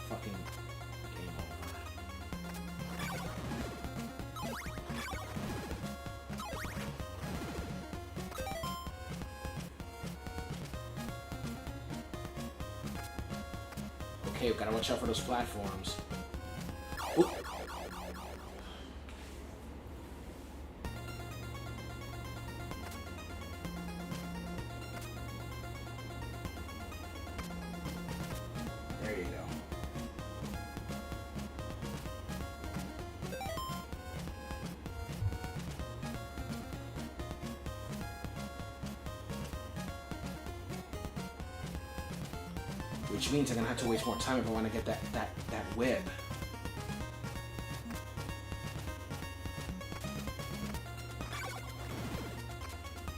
Fucking game over. Okay, we gotta watch out for those platforms. Ooh. There you go. Which means I'm gonna have to waste more time if I want to get that web.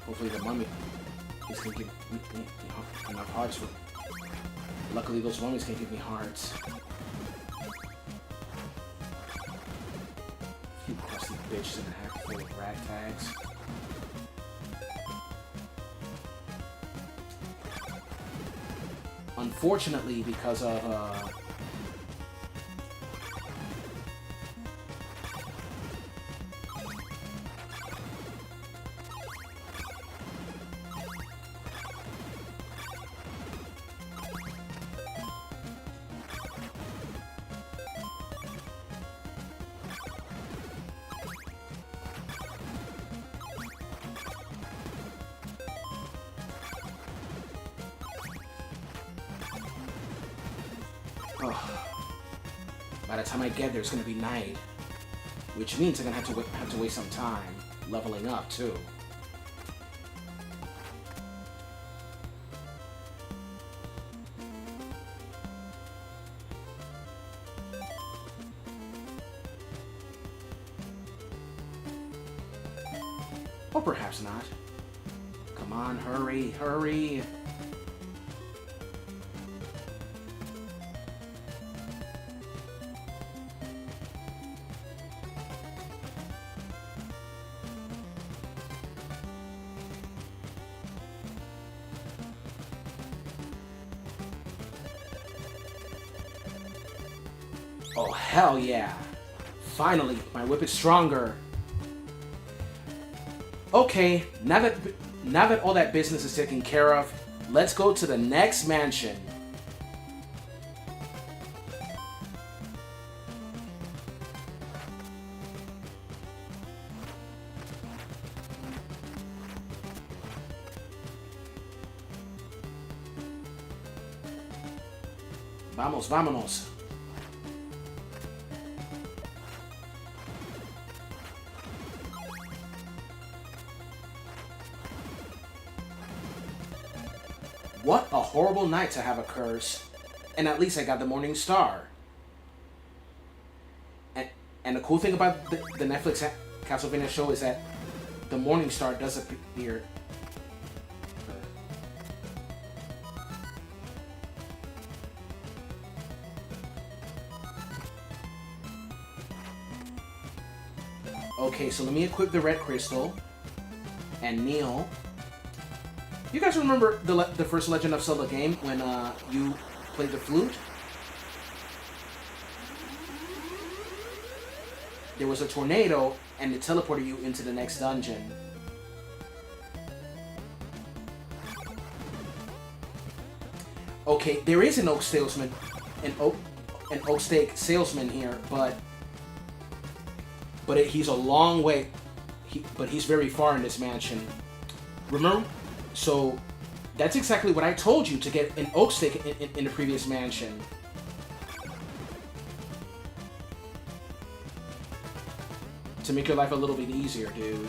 Hopefully the mummy is gonna give me enough hearts for. Luckily those mummies can give me hearts. You crusty bitches in a hat full of ragtags. Unfortunately, because of by the time I get there, it's gonna be night, which means I'm gonna have to waste some time leveling up too. Or perhaps not. Come on, hurry, hurry! Oh, hell yeah. Finally, my whip is stronger. Okay, now that all that business is taken care of, let's go to the next mansion. Vamos, vámonos. What a horrible night to have a curse. And at least I got the Morning Star. And the cool thing about the Netflix Castlevania show is that the Morning Star does appear. Okay, so let me equip the red crystal and kneel. You guys remember the first Legend of Zelda game when you played the flute? there was a tornado and it teleported you into the next dungeon. Okay, there is an oak salesman, an oak steak salesman here, but he's a long way. But he's very far in this mansion. Remember? So that's exactly what I told you to get an oak steak in the previous mansion. To make your life a little bit easier, dude.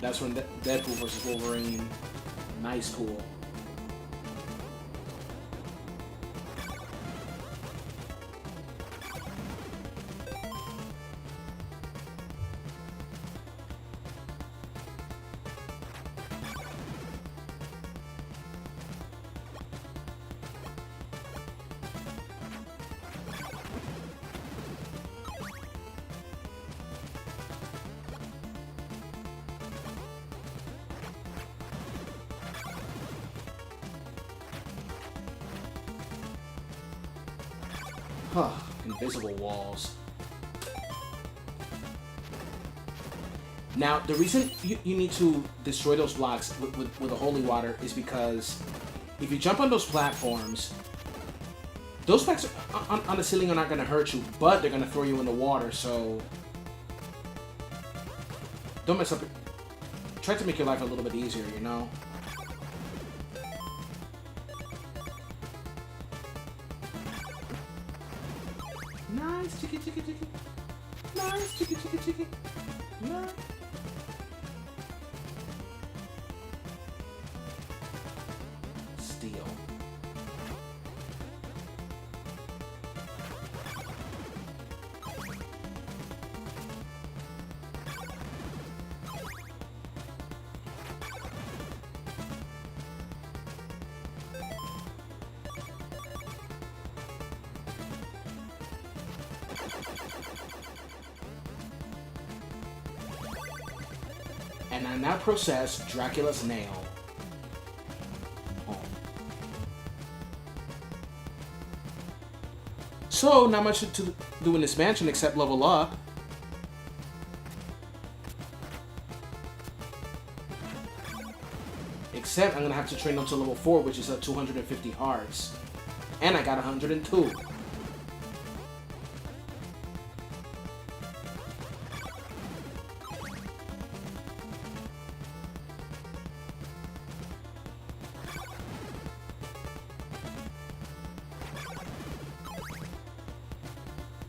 That's from Deadpool vs. Wolverine. Nice, cool. Huh, invisible walls. Now, the reason you need to destroy those blocks with the holy water is because if you jump on those platforms, those blocks on the ceiling are not going to hurt you, but they're going to throw you in the water, so don't mess up. Try to make your life a little bit easier, you know? Nice, chicky, chicky, chicky. Nice, chicky, chicky, chicky. Nice. Steel. And I now process Dracula's nail. Oh. So, not much to do in this mansion except level up. Except I'm gonna have to train up to level 4, which is at 250 hearts. And I got 102.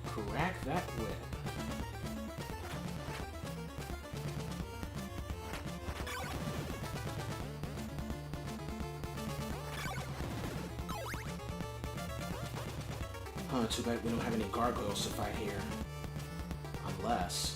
Crack that whip. Huh, too bad we don't have any gargoyles to fight here. Unless...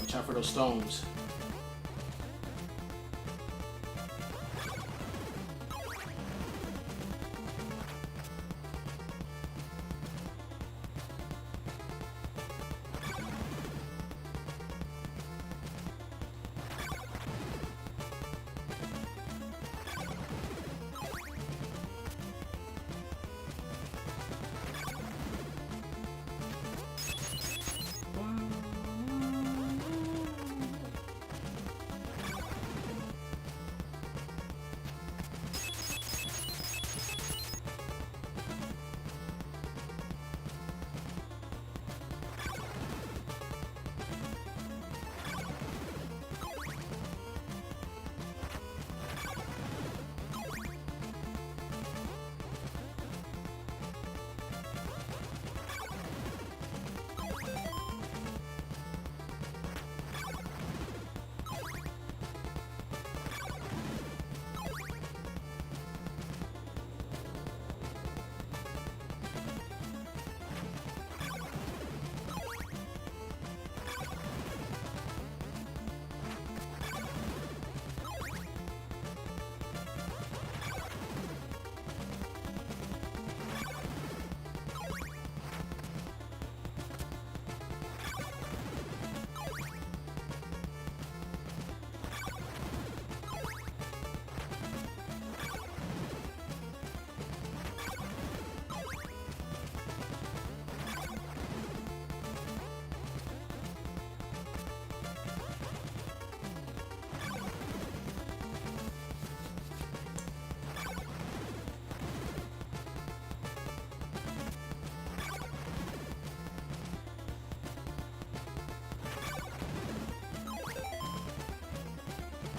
Watch out for those stones.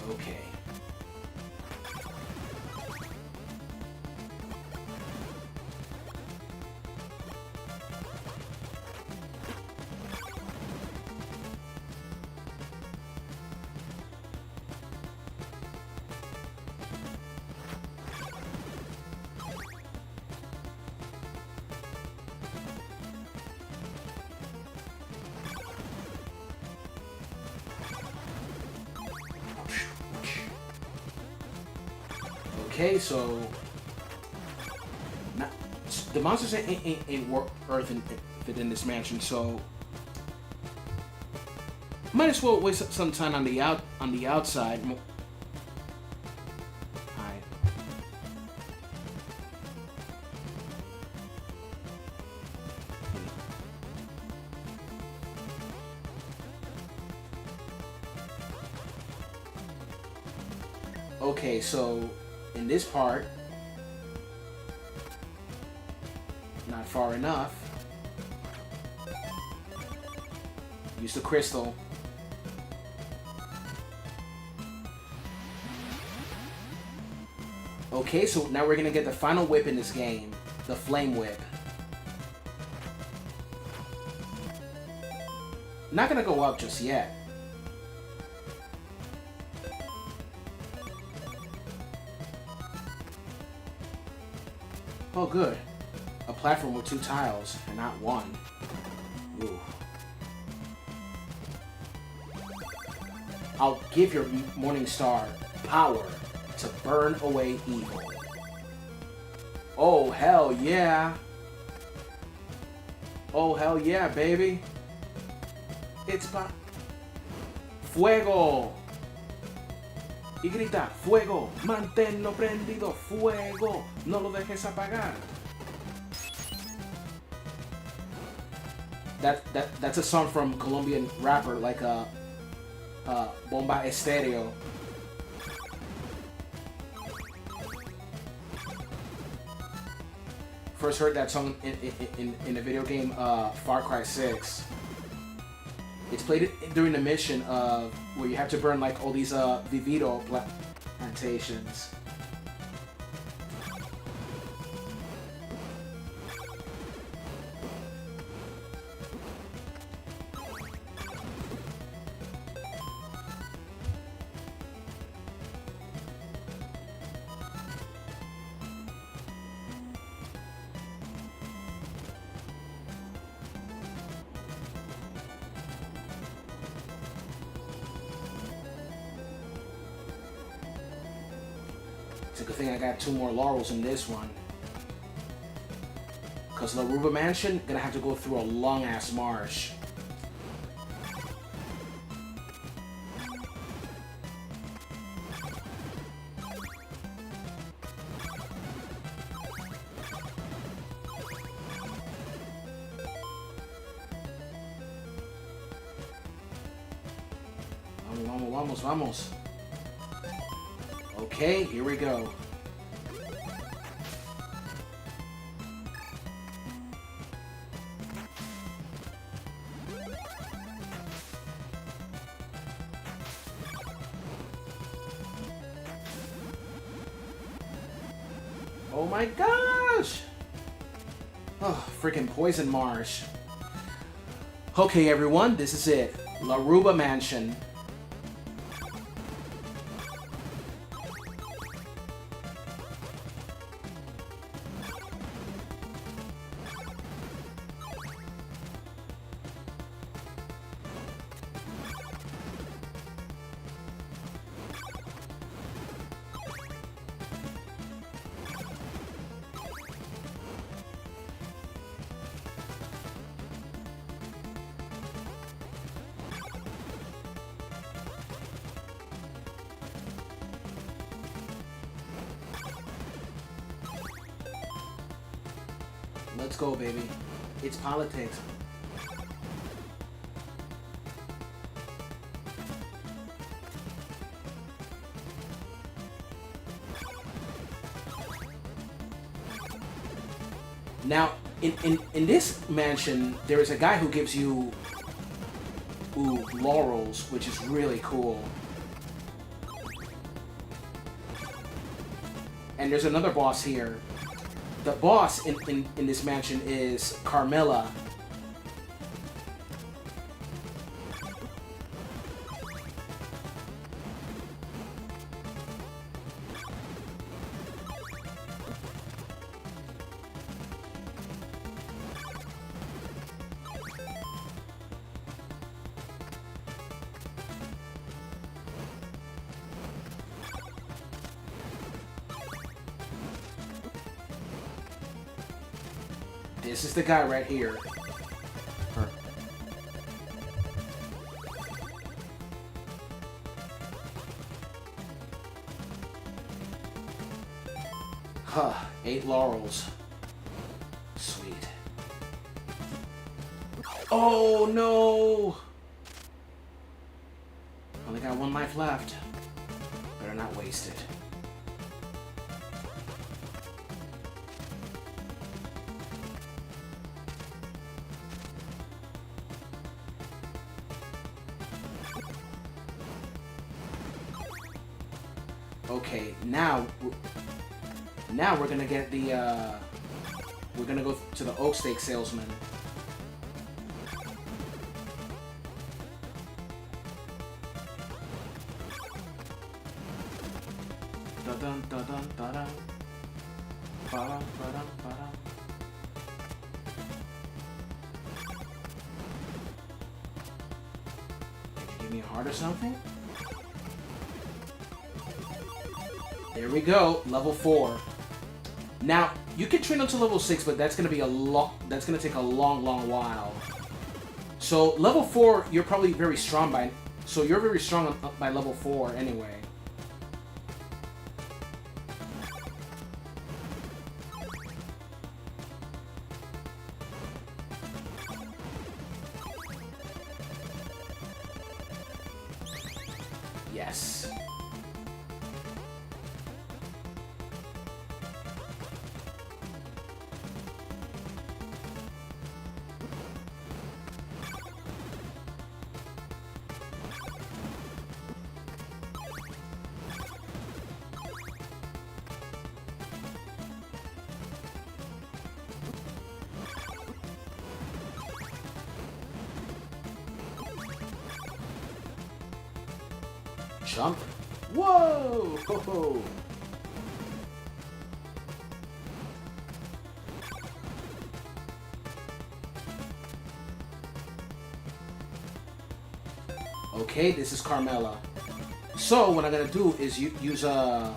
Okay. Okay, so not, the monsters ain't Earth in this mansion, so might as well waste some time on the outside. Alright. Okay, so in this part, not far enough. Use the crystal. Okay, so now we're gonna get the final whip in this game, the flame whip. Not gonna go up just yet. Oh, good. A platform with 2 tiles, and not 1. Ooh. I'll give your Morning Star power to burn away evil. Oh, hell yeah. Oh, hell yeah, baby. It's Fuego. Y grita, fuego, manténlo prendido, fuego, no lo dejes apagar. That's a song from Colombian rapper like Bomba Estéreo. First heard that song in the video game Far Cry 6. It's played during the mission of where you have to burn like all these Vivito plantations. It's a good thing I got 2 more laurels in this one. Because Laruba Mansion, gonna have to go through a long-ass marsh. Vamos, vamos. Okay, here we go. Oh my gosh! Oh, freaking Poison Marsh. Okay, everyone, this is it. Laruba Mansion. Let's go, baby. It's politics. Now, in this mansion, there is a guy who gives you laurels, which is really cool. And there's another boss here. The boss in this mansion is Carmilla. This is the guy right here. Huh, 8 laurels. Sweet. Oh no! Only got 1 life left. Better not waste it. Okay, now we're gonna get the, we're gonna go to the Oak Steak Salesman. Da-dun, da-dun, da-dun. Ba-dum, ba-dum, ba-dum. Did you give me a heart or something? There we go, level 4. Now, you can train up to level 6, but that's gonna be that's gonna take a long while. So level 4, you're probably very strong by. So you're very strong by level 4 anyway. Yes. Jump. Whoa! Ho ho! Okay, this is Carmilla. So what I'm gonna do is use the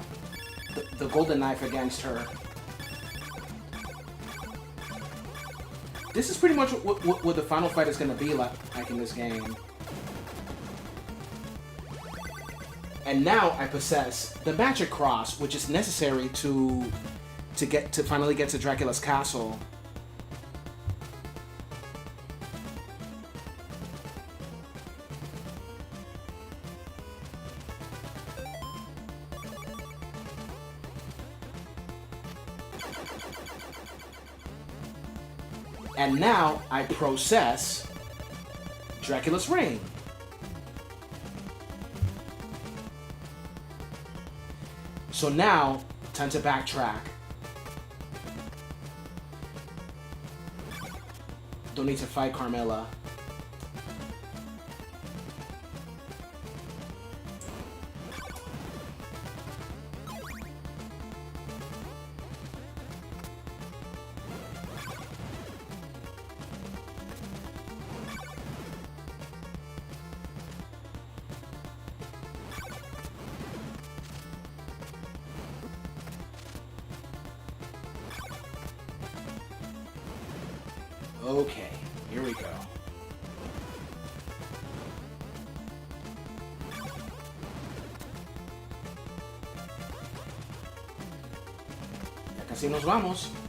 the golden knife against her. This is pretty much what the final fight is going to be like in this game. And now I possess the magic cross, which is necessary to finally get to Dracula's castle. And now I process Dracula's ring. So now, time to backtrack. Don't need to fight Carmilla. Okay, here we go. Ya casi nos vamos.